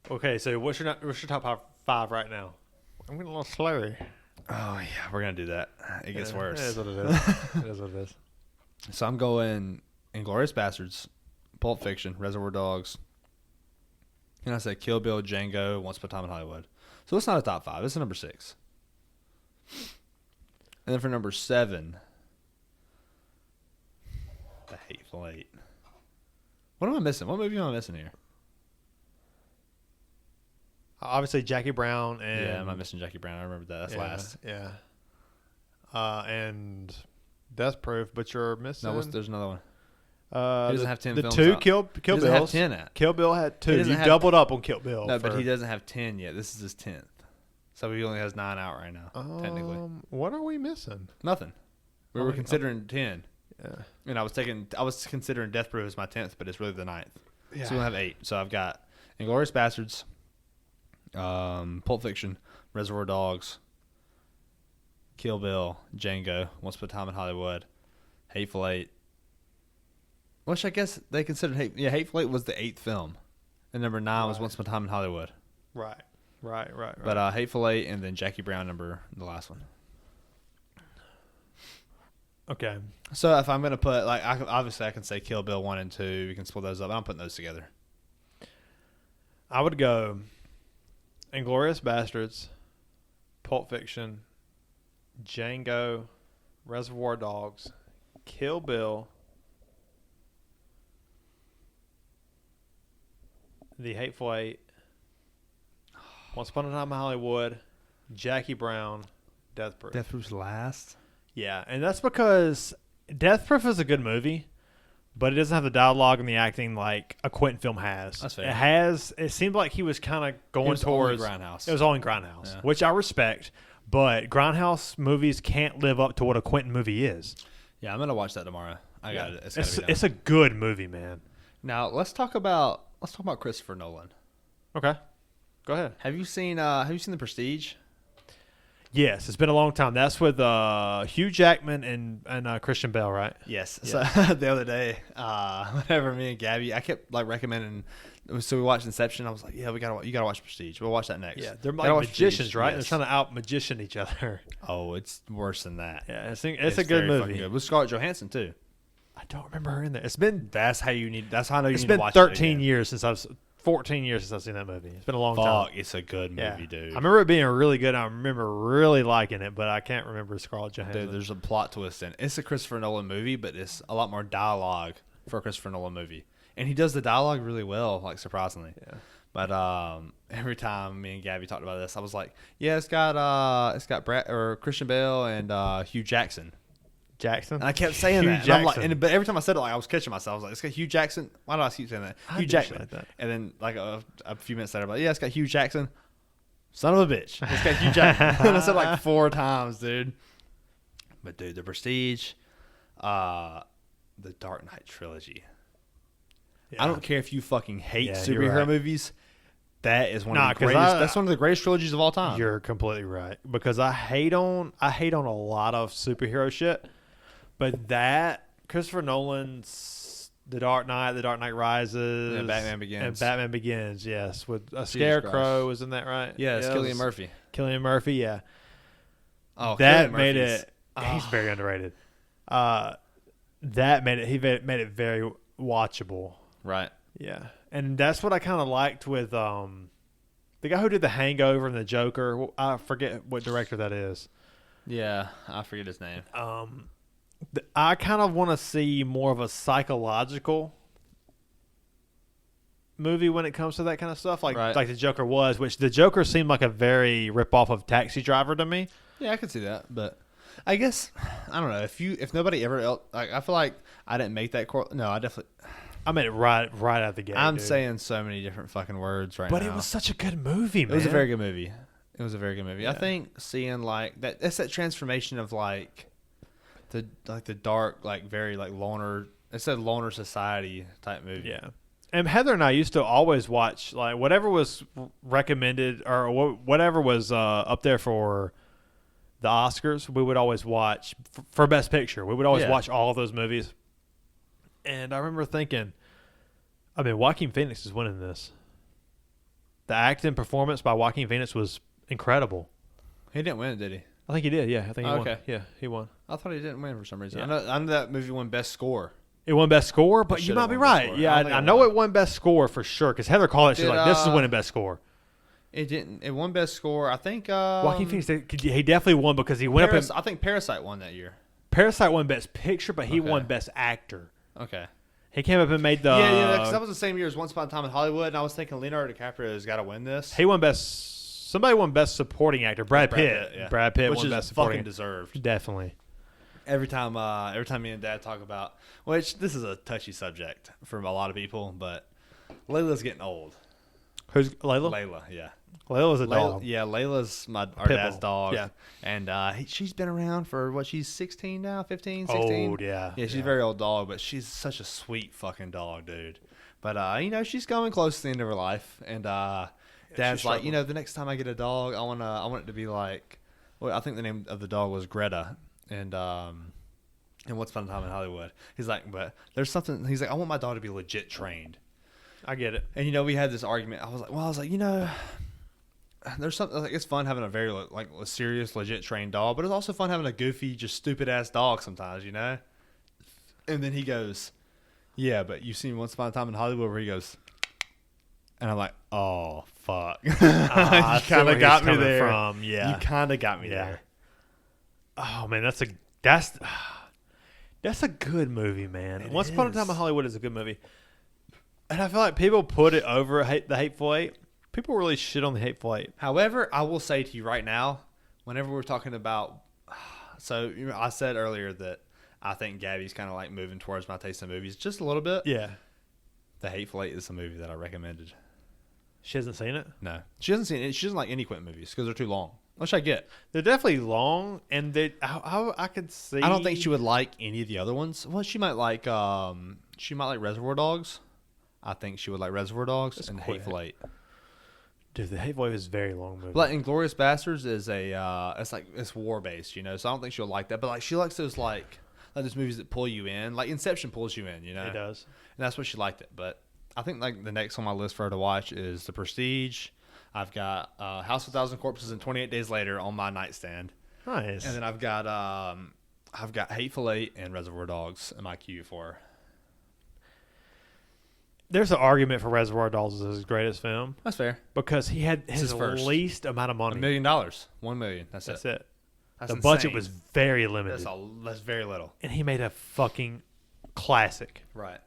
Okay, so what's your top five right now? I'm getting a little slurry. Oh, yeah, we're going to do that. It gets worse. It is what it is. It is what it is. So I'm going Inglourious Bastards, Pulp Fiction, Reservoir Dogs. And I said Kill Bill, Django, Once Upon a Time in Hollywood. So it's not a top 5. It's a number 6. And then for number 7, The Hateful Eight. What am I missing? What movie am I missing here? Obviously, Jackie Brown and Yeah, am I missing Jackie Brown? I remember that. That's last. Yeah. And Death Proof, but you're missing. No, there's another one. He doesn't have 10 The films two out. Kill He doesn't Bills. have 10 at. Kill Bill had 2. He You doesn't have- doubled up on Kill Bill. No, but he doesn't have 10 yet. This is his 10th. So he only has 9 out right now, technically. What are we missing? Nothing. We were considering 10. Yeah. And I was considering Death Proof as my 10th, but it's really the 9th. Yeah. So we only have 8. So I've got Inglourious Bastards, Pulp Fiction, Reservoir Dogs, Kill Bill, Django, Once Upon a Time in Hollywood, Hateful Eight. Which I guess they considered Hateful Eight was the 8th film. And number 9 was Once Upon a Time in Hollywood. Right. But Hateful Eight and then Jackie Brown the last one. Okay. So if I'm going to put, like, obviously I can say Kill Bill 1 and 2. We can split those up. I'm putting those together. I would go Inglourious Bastards, Pulp Fiction, Django, Reservoir Dogs, Kill Bill, The Hateful Eight, Once Upon a Time in Hollywood, Jackie Brown, Death Proof. Death Proof's last? Yeah, and that's because Death Proof is a good movie, but it doesn't have the dialogue and the acting like a Quentin film has. That's fair. It seemed like he was kind of going was only towards Grindhouse. It was all in Grindhouse, Yeah. which I respect, but Grindhouse movies can't live up to what a Quentin movie is. Yeah, I'm going to watch that tomorrow. I got it. It's gotta be done. It's a good movie, man. Now, let's talk about Christopher Nolan. Okay. Go ahead. Have you seen The Prestige? Yes, it's been a long time. That's with Hugh Jackman and Christian Bale, right? Yes. Yeah. So the other day, whenever me and Gabby, I kept like recommending. So we watched Inception. I was like, "Yeah, you gotta watch Prestige. We'll watch that next." Yeah, they're Gotta like watch magicians, Prestige. right? Yes. They're trying to out magician each other. Oh, it's worse than that. Yeah, it's a good very movie. fucking good. With Scarlett Johansson too. I don't remember her in there. That's how I know you need to Been watch 13 it years since 14 years since I've seen that movie. It's been a long time. Fuck, it's a good movie, dude. I remember it being really good. I remember really liking it, but I can't remember Scarlett Johansson. Dude, there's a plot twist in it. It's a Christopher Nolan movie, but it's a lot more dialogue for a Christopher Nolan movie. And he does the dialogue really well, like, surprisingly. Yeah. But every time me and Gabby talked about this, I was like, yeah, it's got Brad or Christian Bale and Hugh Jackson. Jackson? And I kept saying Hugh that. And I'm like, Jackson. but every time I said it, like, I was catching myself. I was like, it's got Hugh Jackson. Why do I keep saying that? I Hugh do Jackman. say that. And then like a few minutes later, I'm like, yeah, it's got Hugh Jackson. Son of a bitch. It's got Hugh Jackman. And I said like 4 times, dude. But dude, The Prestige, the Dark Knight trilogy. Yeah. I don't care if you fucking hate Yeah, you're superhero right. movies. That is one Nah, of the 'cause greatest. That's one of the greatest trilogies of all time. You're completely right. Because I hate on a lot of superhero shit. But that Christopher Nolan's The Dark Knight Rises, And Batman Begins. yes, with a Scarecrow, isn't that right? Yeah, it's it Cillian was Murphy. Cillian Murphy, yeah. Oh, That Cillian made Murphy's- it. He's very underrated. That made it. He made it very watchable. right. Yeah, and that's what I kind of liked with The guy who did The Hangover and The Joker. I forget what director that is. Yeah, I forget his name. I kind of want to see more of a psychological movie when it comes to that kind of stuff, like The Joker was, which The Joker seemed like a very rip-off of Taxi Driver to me. Yeah, I could see that, but I guess I don't know if nobody ever else, like, I feel like I didn't make that no, I made it right out of the gate. I'm saying so many different fucking words right now. But it was such a good movie, man. It was a very good movie. Yeah. I think seeing like that's that transformation of like the dark, like very like loner. It's a loner society type movie. Yeah. And Heather and I used to always watch like whatever was recommended or whatever was up there for the Oscars. We would always watch for Best Picture. We would always watch all of those movies. And I remember thinking, I mean, Joaquin Phoenix is winning this. The acting performance by Joaquin Phoenix was incredible. He didn't win, did he? I think he did. Yeah, I think he won. Okay. Yeah, he won. I thought he didn't win for some reason. Yeah. I know that movie won Best Score. It won Best Score, but you might be right. Yeah, I know it won Best Score for sure because Heather called it. She's like, "This is winning Best Score." It didn't. It won Best Score. I think. Joaquin Phoenix, he definitely won because he went up. I think Parasite won that year. Parasite won Best Picture, but he won Best Actor. Okay. He came up and made the. Yeah, because that was the same year as Once Upon a Time in Hollywood, and I was thinking Leonardo DiCaprio has got to win this. He won Best. Somebody won Best Supporting Actor. Brad Pitt. Yeah. Brad Pitt which won is Best Supporting. Fucking deserved. Definitely. Every time me and Dad talk about, which this is a touchy subject for a lot of people, but Layla's getting old. Who's Layla? Layla, yeah. Layla's a dog. Yeah, Layla's our dad's dog. Yeah. And she's been around for, she's 16 now, 15, 16? Old, yeah. Yeah, she's a very old dog, but she's such a sweet fucking dog, dude. But, she's going close to the end of her life. And Dad's like, the next time I get a dog, I want it to be like, I think the name of the dog was Greta. And Once Upon a Time in Hollywood. He's like, but there's something, he's like, I want my dog to be legit trained. I get it. And, we had this argument. I was like, there's something, like, it's fun having a very, like, a serious, legit trained dog, but it's also fun having a goofy, just stupid-ass dog sometimes, And then he goes, yeah, but you've seen Once Upon a Time in Hollywood where he goes, and I'm like, oh, fuck. You kind of got me there. Yeah. You kind of got me there. Oh, man, that's a good movie, man. Once Upon a Time in Hollywood is a good movie. And I feel like people put it over the Hateful Eight. People really shit on the Hateful Eight. However, I will say to you right now, whenever we're talking about, so I said earlier that I think Gabby's kind of like moving towards my taste in movies just a little bit. Yeah. The Hateful Eight is a movie that I recommended. She hasn't seen it? No. She hasn't seen it. She doesn't like any Quentin movies because they're too long. Which I get. They're definitely long, and I could see. I don't think she would like any of the other ones. Well, she might like Reservoir Dogs. I think she would like Reservoir Dogs and Hateful Eight. Dude, the Hateful Eight is a very long movie. But Inglourious Bastards is it's war based, so I don't think she'll like that. But she likes those like those movies that pull you in. Like Inception pulls you in, It does. And that's what she liked it. But I think like the next on my list for her to watch is The Prestige. I've got House of a Thousand Corpses and 28 Days Later on my nightstand. Nice. And then I've got Hateful Eight and Reservoir Dogs in my queue for her. There's an argument for Reservoir Dogs as his greatest film. That's fair. Because he had his least amount of money. $1 million. $1 million. That's it. That's insane. Budget was very limited. That's very little. And he made a fucking classic. Right.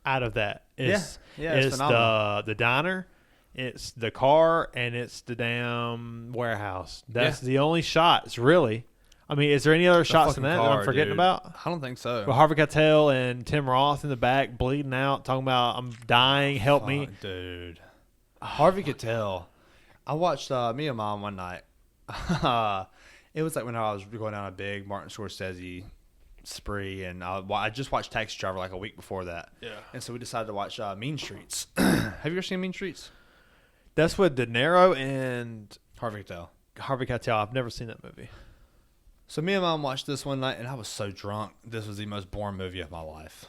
Out of that. It's phenomenal. The diner, it's the car, and it's the damn warehouse. That's the only shots, really. I mean, is there any other shots in that I'm forgetting about? I don't think so. With Harvey Keitel and Tim Roth in the back bleeding out, talking about, I'm dying, help me. Dude. Harvey Keitel. I watched me and Mom one night. It was like when I was going down a big Martin Scorsese spree, and I just watched Taxi Driver like a week before that. Yeah. And so we decided to watch Mean Streets. Have you ever seen Mean Streets? That's with De Niro and Harvey Keitel. Harvey Keitel. I've never seen that movie. So me and Mom watched this one night, and I was so drunk. This was the most boring movie of my life.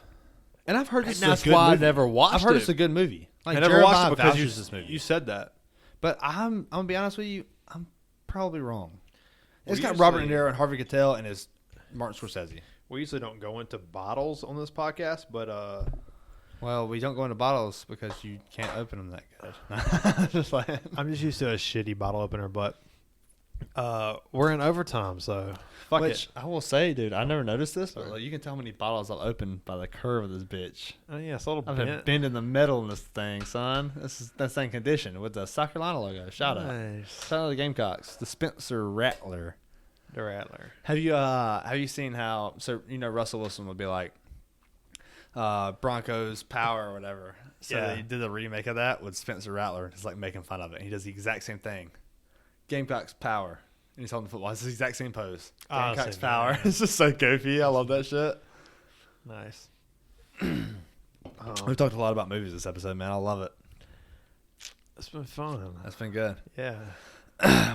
And I've heard this is a good movie. I've never watched it. I've heard it's a good movie. Like, I never watched it because this movie. You said that. But I'm going to be honest with you, I'm probably wrong. It's got Robert De Niro and Harvey Keitel and it's Martin Scorsese. We usually don't go into bottles on this podcast, but Well, we don't go into bottles because you can't open them that good. Just like I'm just used to a shitty bottle opener, but we're in overtime, so fuck it. I will say, dude, I never noticed this, but like, you can tell how many bottles I've opened by the curve of this bitch. Oh yeah, it's a little I've bent. been bending the metal in this thing, son. That's in condition with the South Carolina logo. Shout out to the Gamecocks. The Spencer Rattler. The Rattler. Have you seen how? So Russell Wilson would be like, Broncos power or whatever. So they did a remake of that with Spencer Rattler. It's like making fun of it. He does the exact same thing. Gamecocks power. And he's holding the football. It's the exact same pose. Gamecocks power. It's just so goofy. I love that shit. Nice. We've talked a lot about movies this episode, man. I love it. It's been fun. That's been good. Yeah.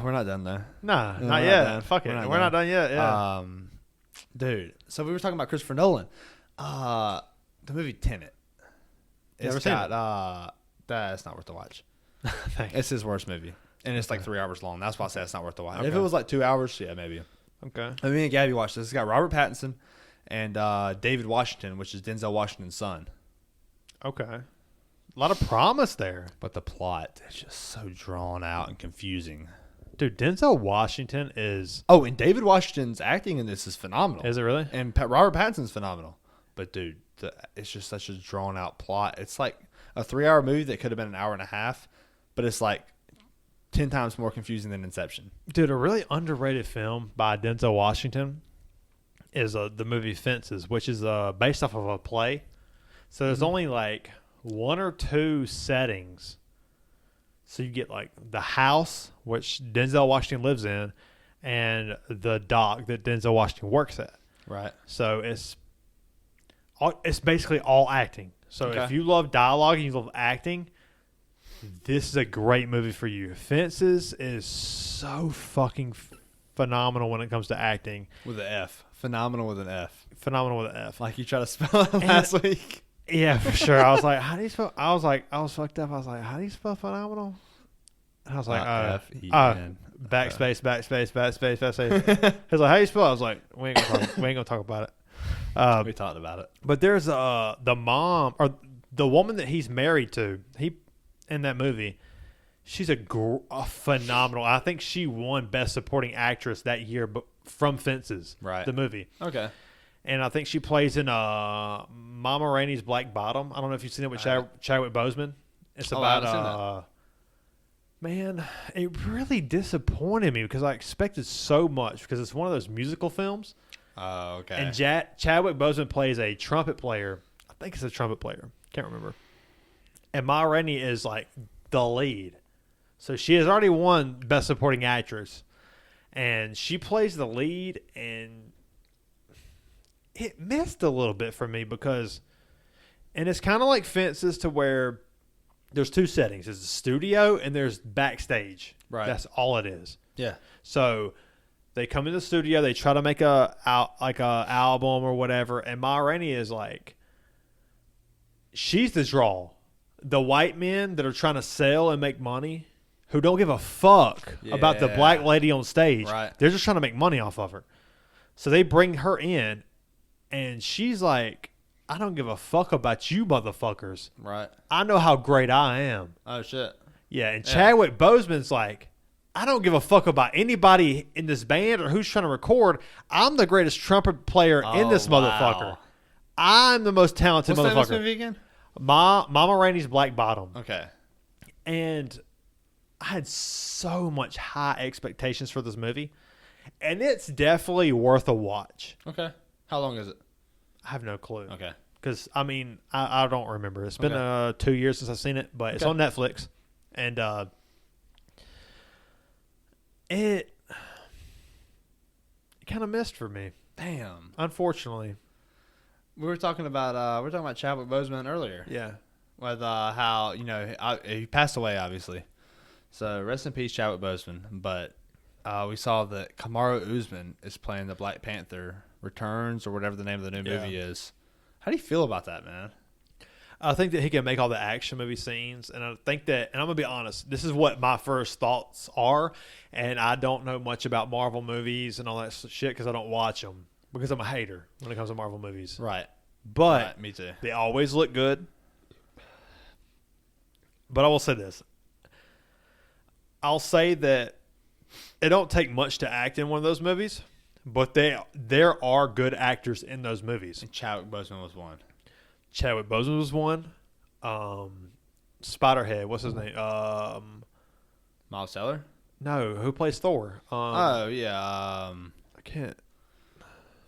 We're not done though. Nah, not yet. Fuck it. We're not done yet. Yeah. Dude. So we were talking about Christopher Nolan. The movie Tenet. That's not worth the watch. It's his worst movie. And it's like 3 hours long. That's why I say it's not worth the watch. Okay. If it was like 2 hours, yeah, maybe. Okay. Me and Gabby watched this. It's got Robert Pattinson and David Washington, which is Denzel Washington's son. Okay. A lot of promise there. But the plot is just so drawn out and confusing. Dude, Denzel Washington is... Oh, and David Washington's acting in this is phenomenal. Is it really? And Robert Pattinson's phenomenal. But, dude, it's just such a drawn out plot. It's like a 3 hour movie that could have been an hour and a half, but it's like 10 times more confusing than Inception. Dude, a really underrated film by Denzel Washington is the movie Fences, which is based off of a play. So there's only like 1 or 2 settings. So you get like the house, which Denzel Washington lives in, and the dock that Denzel Washington works at. Right. So it's basically all acting. So if you love dialogue and you love acting, this is a great movie for you. Fences is so fucking phenomenal when it comes to acting. With an F. Phenomenal with an F. Phenomenal with an F. Like you tried to spell it last week. Yeah, for sure. I was like, how do you spell? I was fucked up. I was like, how do you spell phenomenal? And I was like, backspace. He was like, how do you spell it? I was like, we ain't gonna talk about it. We talked about it. But there's the mom or the woman that he's married to. In that movie, she's a phenomenal. I think she won Best Supporting Actress that year, but from Fences, right? The movie. Okay. And I think she plays in Mama Rainey's Black Bottom. I don't know if you've seen it with Chadwick Boseman. It's about man, it really disappointed me because I expected so much because it's one of those musical films. Oh, okay. And Chadwick Boseman plays a trumpet player. I think it's a trumpet player. Can't remember. And Ma Rainey is like the lead. So she has already won Best Supporting Actress. And she plays the lead, and it missed a little bit for me because, and it's kind of like Fences to where there's 2 settings. There's the studio and there's backstage. Right. That's all it is. Yeah. So they come in the studio, they try to make a album or whatever, and Ma Rainey is like, she's the draw. The white men that are trying to sell and make money, who don't give a fuck about the black lady on stage. Right. They're just trying to make money off of her. So they bring her in, and she's like, I don't give a fuck about you motherfuckers. Right. I know how great I am. Oh, shit. Yeah, and Chadwick Boseman's like, I don't give a fuck about anybody in this band or who's trying to record. I'm the greatest trumpet player in this motherfucker. I'm the most talented motherfucker. What's the name of this movie again? Mama Rainey's Black Bottom. Okay. And I had so much high expectations for this movie. And it's definitely worth a watch. Okay. How long is it? I have no clue. Okay. Because, I mean, I don't remember. It's been 2 years since I've seen it, but it's on Netflix. And it kind of missed for me. Damn. Unfortunately. We were talking about Chadwick Boseman earlier. Yeah. With how he passed away, obviously. So rest in peace, Chadwick Boseman. But we saw that Kamaru Usman is playing the Black Panther Returns or whatever the name of the new movie is. How do you feel about that, man? I think that he can make all the action movie scenes, and I think that, and I'm gonna be honest, this is what my first thoughts are, and I don't know much about Marvel movies and all that shit because I don't watch them. Because I'm a hater when it comes to Marvel movies. Right. But me too. They always look good. But I will say this. I'll say that it don't take much to act in one of those movies, but there are good actors in those movies. And Chadwick Boseman was one. Chadwick Boseman was one. Spiderhead, what's his name? Miles Teller? No, who plays Thor? Oh, yeah. I can't.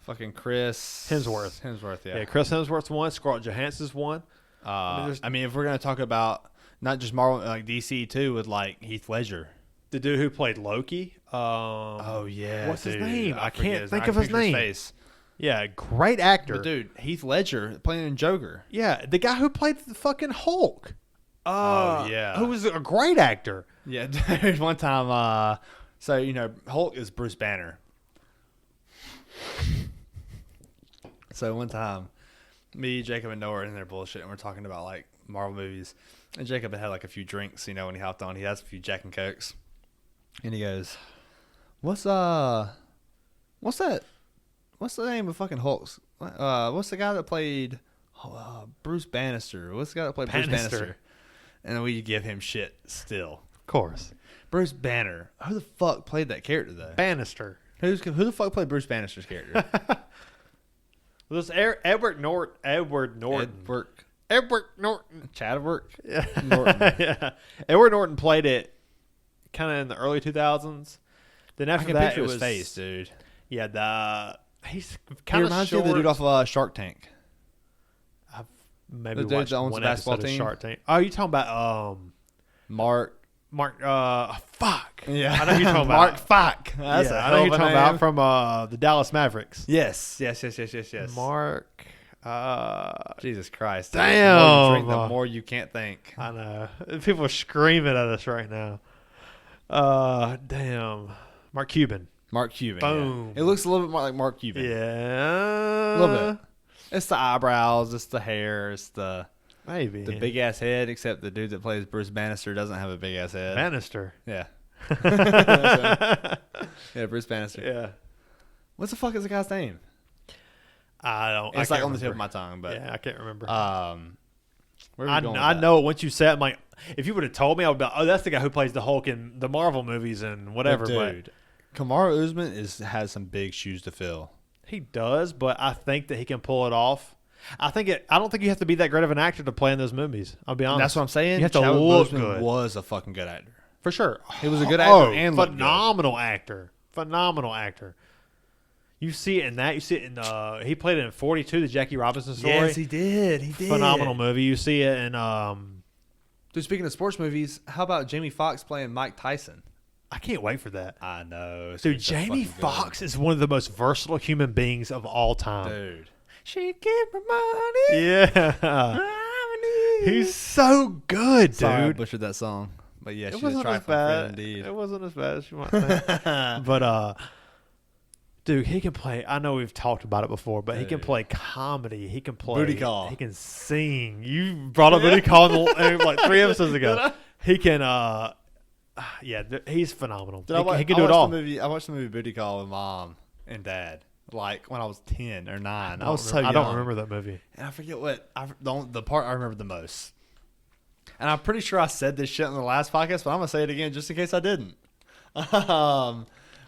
Fucking Chris Hemsworth. Yeah. Yeah, Chris Hemsworth's one. Scarlett Johansson's one. I mean, if we're going to talk about not just Marvel, like DC too, with like Heath Ledger. The dude who played Loki. Oh, yeah. What's his dude. name? I can't think I of his picture name. Face. Yeah, great actor. But dude, Heath Ledger playing in Joker. Yeah, the guy who played the fucking Hulk. Oh, yeah. Who was a great actor. Yeah, dude, one time, so, you know, Hulk is Bruce Banner. So one time, me, Jacob, and Noah are in there bullshit, and we're talking about, like, Marvel movies. And Jacob had, like, a few drinks, you know, when he hopped on. He has a few Jack and Cokes. And he goes, what's the name of fucking Hulk's? What's the guy that played Bruce Bannister? What's the guy that played Bruce Bannister? And then we give him shit still. Of course. Bruce Banner. Who the fuck played that character, though? Bannister. Who the fuck played Bruce Bannister's character? Well, this Edward Norton. Edward Norton. Chadwick? Yeah. Norton. Yeah. Edward Norton played it kind of in the early 2000s. Then after that, picture it was his face, dude. Yeah, he's He kind of reminds me short. of the dude off Shark Tank. I've maybe The dude watched that owns one the basketball episode of team? Shark Tank. Oh, you talking about Mark. fuck. Yeah. I know who you're talking about. Mark Fuck. That's Yeah, a I know hell who of you're a talking about name. from the Dallas Mavericks. Yes. Mark. Jesus Christ. Damn. The more you drink, the more you can't think. I know. People are screaming at us right now. Damn. Mark Cuban. Mark Cuban. Boom. Yeah. It looks a little bit more like Mark Cuban. Yeah. A little bit. It's the eyebrows. It's the hair. It's the Maybe. big ass head, except the dude that plays Bruce Bannister doesn't have a big ass head. Bannister. Yeah. Yeah, Bruce Bannister. Yeah. What the fuck is the guy's name? I don't. It's I like can't on the tip of remember. my tongue, but Yeah, I can't remember. where are we going with I that? know it once you said it. I'm like, if you would have told me, I would be like, oh, that's the guy who plays the Hulk in the Marvel movies and whatever. Dude, Kamaru Usman has some big shoes to fill. But he does, but I think that he can pull it off. I don't think you have to be that great of an actor to play in those movies. I'll be honest. That's what I'm saying. You have to Chadwick look Boseman good. was a fucking good actor. For sure. He was a good actor and looked good. phenomenal actor. Phenomenal actor. You see it in that. You see it in he played it in 42, the Jackie Robinson story. Yes, he did. Phenomenal movie. You see it in Dude, speaking of sports movies, how about Jamie Foxx playing Mike Tyson? I can't wait for that. I know. Dude, Jamie Foxx is one of the most versatile human beings of all time. Dude. She give me money. Yeah. He's so good, dude. Sorry, I butchered that song. But yeah, It she's wasn't a as trifling friend bad. indeed. It wasn't as bad as you might think. But dude, he can play. I know we've talked about it before, but he can play comedy. He can play Booty call. He can sing. You brought up Booty Call like 3 episodes ago. He can. He's phenomenal. He can do it all. I watched the movie Booty Call with Mom and Dad, like when I was 10 or 9. I was so young. I don't remember that movie. And I forget the part I remember the most. And I'm pretty sure I said this shit in the last podcast, but I'm gonna say it again just in case I didn't.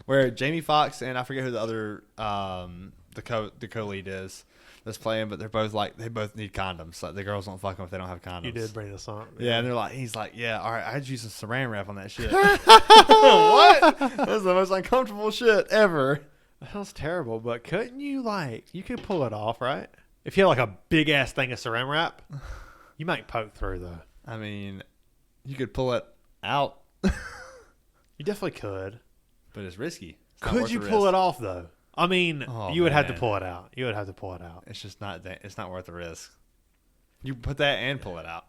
Where Jamie Foxx and I forget who the other the co-lead is that's playing, but they're both like they both need condoms. Like the girls don't fuck them if they don't have condoms. You did bring this on. Yeah, and he's like, yeah, all right, I had to use some saran wrap on that shit. What? That was the most uncomfortable shit ever. That sounds terrible, but couldn't you you could pull it off, right? If you had like a big ass thing of saran wrap, you might poke through though. I mean, you could pull it out, You definitely could. but it's risky. It's not Could worth you the pull risk. it off though? I mean, Oh, you would have to man. pull it out. You would have to pull it out. It's just not. It's not worth the risk. You put that and pull it out.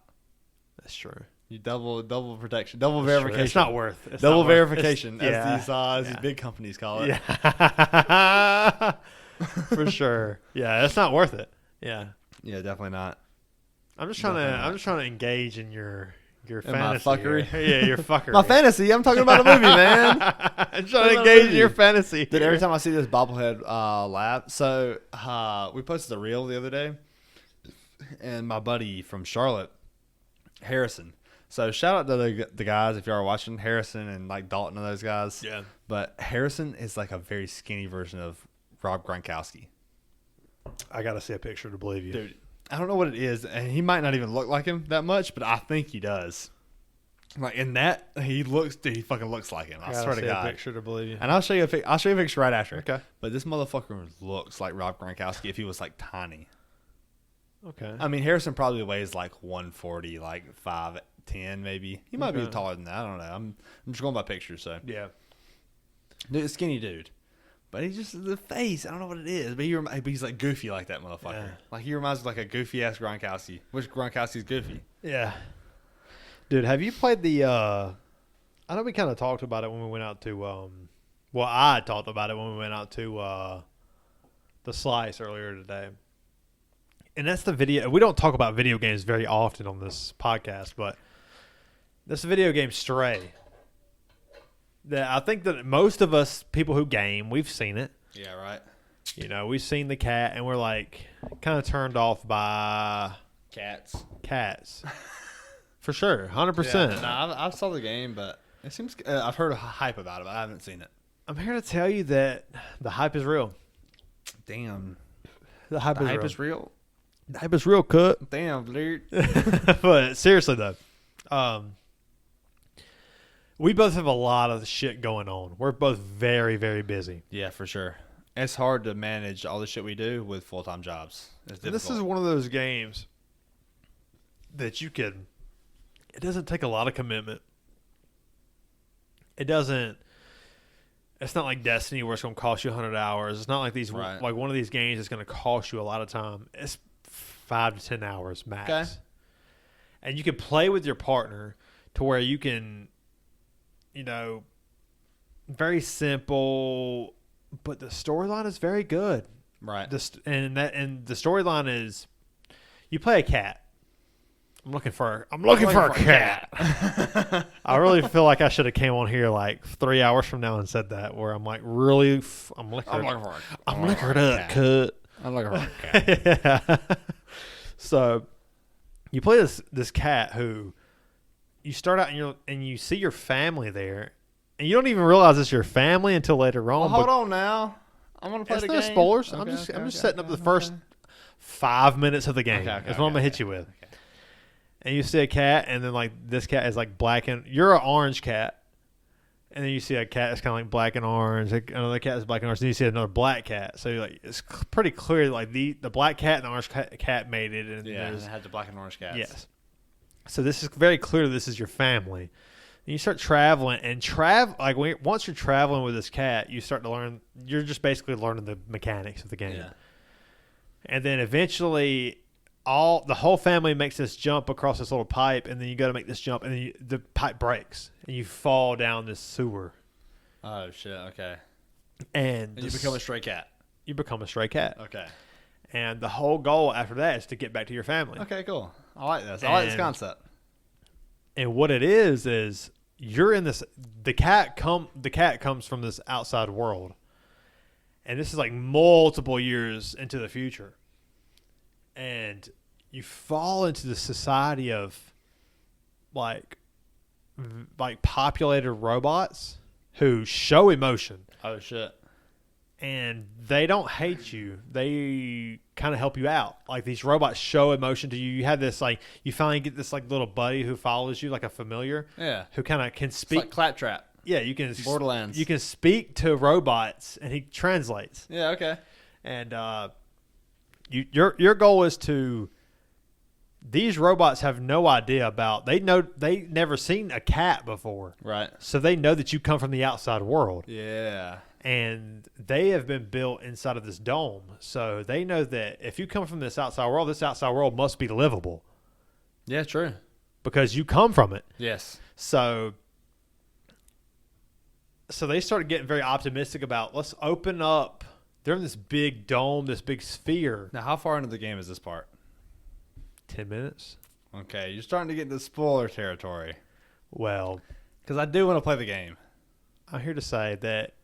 That's true. You double protection, double That's true. verification. It's not worth. It's double not worth- verification, it's- as these big companies call it. Yeah. For sure. Yeah, it's not worth it. Yeah. Yeah, definitally not. I'm just trying Definitely to. not. I'm just trying to engage in your my fantasy. fuckery? here. Yeah, your fuckery. My fantasy. I'm talking about a movie, man. I'm trying to engage in your fantasy. Dude, every time I see this bobblehead laugh. So we posted a reel the other day, and my buddy from Charlotte, Harrison, So shout out to the guys if you are watching, Harrison and like Dalton and those guys. Yeah. But Harrison is like a very skinny version of Rob Gronkowski. I got to see a picture to believe you. Dude, I don't know what it is, and he might not even look like him that much, but I think he does. Like in that, he fucking looks like him. I swear to God. A picture to believe you. And I'll show you a picture right after. Okay. But this motherfucker looks like Rob Gronkowski if he was like tiny. Okay. I mean, Harrison probably weighs like 140, like 5'10", maybe. He might be taller than that. I don't know. I'm just going by pictures. So yeah, dude, skinny dude, but he just the face. I don't know what it is, but he's like goofy like that motherfucker. Yeah. Like he reminds me of like a goofy ass Gronkowski. Which Gronkowski's goofy? yeah. Dude, have you played the? I know we kind of talked about it when we went out to. Well, I talked about it when we went out to the Slice earlier today. And that's the video. We don't talk about video games very often on this podcast, but this video game Stray. That I think that most of us people who game, we've seen it. Yeah, right. You know, we've seen the cat, and we're like kind of turned off by cats. For sure, 100%. Yeah, no, I saw the game, but it seems I've heard hype about it, but I haven't seen it. I'm here to tell you that the hype is real. Damn, The hype is real. The hype is real, cut. Damn, dude. But seriously though, we both have a lot of shit going on. We're both very, very busy. Yeah, for sure. It's hard to manage all the shit we do with full-time jobs. And this is one of those games that you can. It doesn't take a lot of commitment. It doesn't. It's not like Destiny where it's going to cost you 100 hours. It's not like these like one of these games that's going to cost you a lot of time. It's 5 to 10 hours max. Okay. And you can play with your partner to where you can, you know, very simple, but the storyline is very good. Right. And the storyline is you play a cat. I'm looking for a cat. I really feel like I should have came on here like 3 hours from now and said that, where I'm like, really, I'm looking for a cat. I'm looking for a cat. Yeah. So you play this cat who you start out and you see your family there, and you don't even realize it's your family until later on. Well, hold on now. I'm gonna play the game. There's no spoilers. Okay, I'm just setting up the first 5 minutes of the game. That's what I'm gonna hit you with. Okay. And you see a cat, and then like this cat is like black and you're an orange cat, and then you see a cat that's kind of like black and orange. Another cat is black and orange. And you see another black cat. So you're like it's pretty clear like the black cat and the orange cat mated. And yeah, and it had the black and orange cats. Yes. So this is very clear. This is your family. And you start traveling once you're traveling with this cat, you start to learn. You're just basically learning the mechanics of the game. Yeah. And then eventually, the whole family makes this jump across this little pipe, and then you got to make this jump, and then the pipe breaks, and you fall down this sewer. Oh shit! Okay. And you become a stray cat. You become a stray cat. Okay. And the whole goal after that is to get back to your family. Okay, cool. I like this. I like this concept. And what it is you're in this. The cat comes from this outside world, and this is like multiple years into the future. And you fall into the society of like populated robots who show emotion. Oh shit. And they don't hate you. They kind of help you out. Like these robots show emotion to you. You have this like you finally get this like little buddy who follows you like a familiar. Yeah. Who kind of can speak. It's like Claptrap. Yeah, you can Borderlands. You can speak to robots and he translates. Yeah, okay. And your goal is to. These robots have no idea about. They never seen a cat before. Right. So they know that you come from the outside world. Yeah. And they have been built inside of this dome. So they know that if you come from this outside world must be livable. Yeah, true. Because you come from it. Yes. So they started getting very optimistic about let's open up. They're in this big dome, this big sphere. Now, how far into the game is this part? 10 minutes. Okay, you're starting to get into spoiler territory. Well, because I do want to play the game. I'm here to say that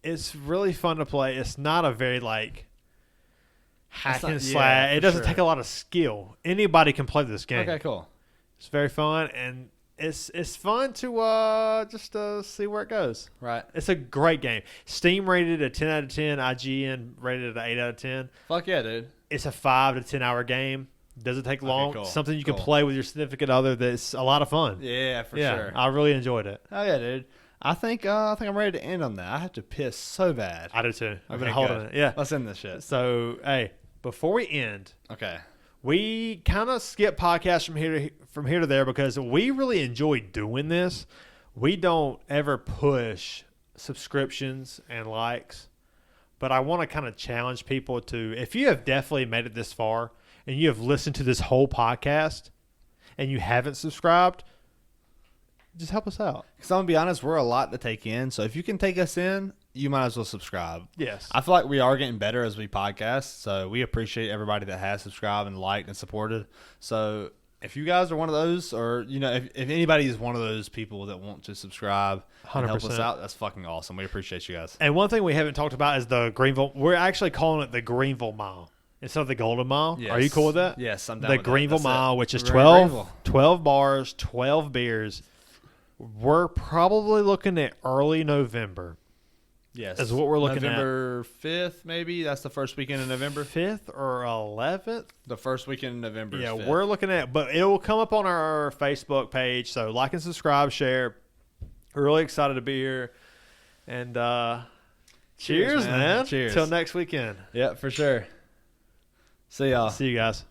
it's really fun to play. It's not a very like hack and slash. It doesn't take a lot of skill. Anybody can play this game. Okay, cool. It's very fun, and it's fun to just see where it goes. Right. It's a great game. Steam rated a 10 out of 10. IGN rated an 8 out of 10. Fuck yeah, dude. It's a 5 to 10 hour game. Doesn't take long. Cool. Something you can play with your significant other. That's a lot of fun. Yeah, for sure. I really enjoyed it. Oh yeah, dude. I think I'm ready to end on that. I have to piss so bad. I do too. I've been holding it. Yeah. Let's end this shit. So hey, before we end, Okay. we kind of skip podcasts from here to there because we really enjoy doing this. We don't ever push subscriptions and likes, but I want to kind of challenge people to, if you have definitely made it this far and you have listened to this whole podcast and you haven't subscribed, just help us out. Because I'm going to be honest, we're a lot to take in. So if you can take us in, you might as well subscribe. Yes. I feel like we are getting better as we podcast. So we appreciate everybody that has subscribed and liked and supported. So if you guys are one of those, or, you know, if anybody is one of those people that want to subscribe and help us out, that's fucking awesome. We appreciate you guys. And one thing we haven't talked about is the Greenville. We're actually calling it the Greenville Mile instead of the Golden Mile. Yes. Are you cool with that? Yes, I'm down the with Greenville that. Mile, which is Greenville. 12 bars, 12 beers. We're probably looking at early November. Yes. Is what we're looking at. November 5th, maybe? That's the first weekend in November? 5th or 11th? The first weekend in November. Yeah, is 5th. we're looking at, but it will come up on our Facebook page. So like and subscribe, share. We're really excited to be here. And cheers, man. Cheers. Till next weekend. Yeah, for sure. See y'all. See you guys.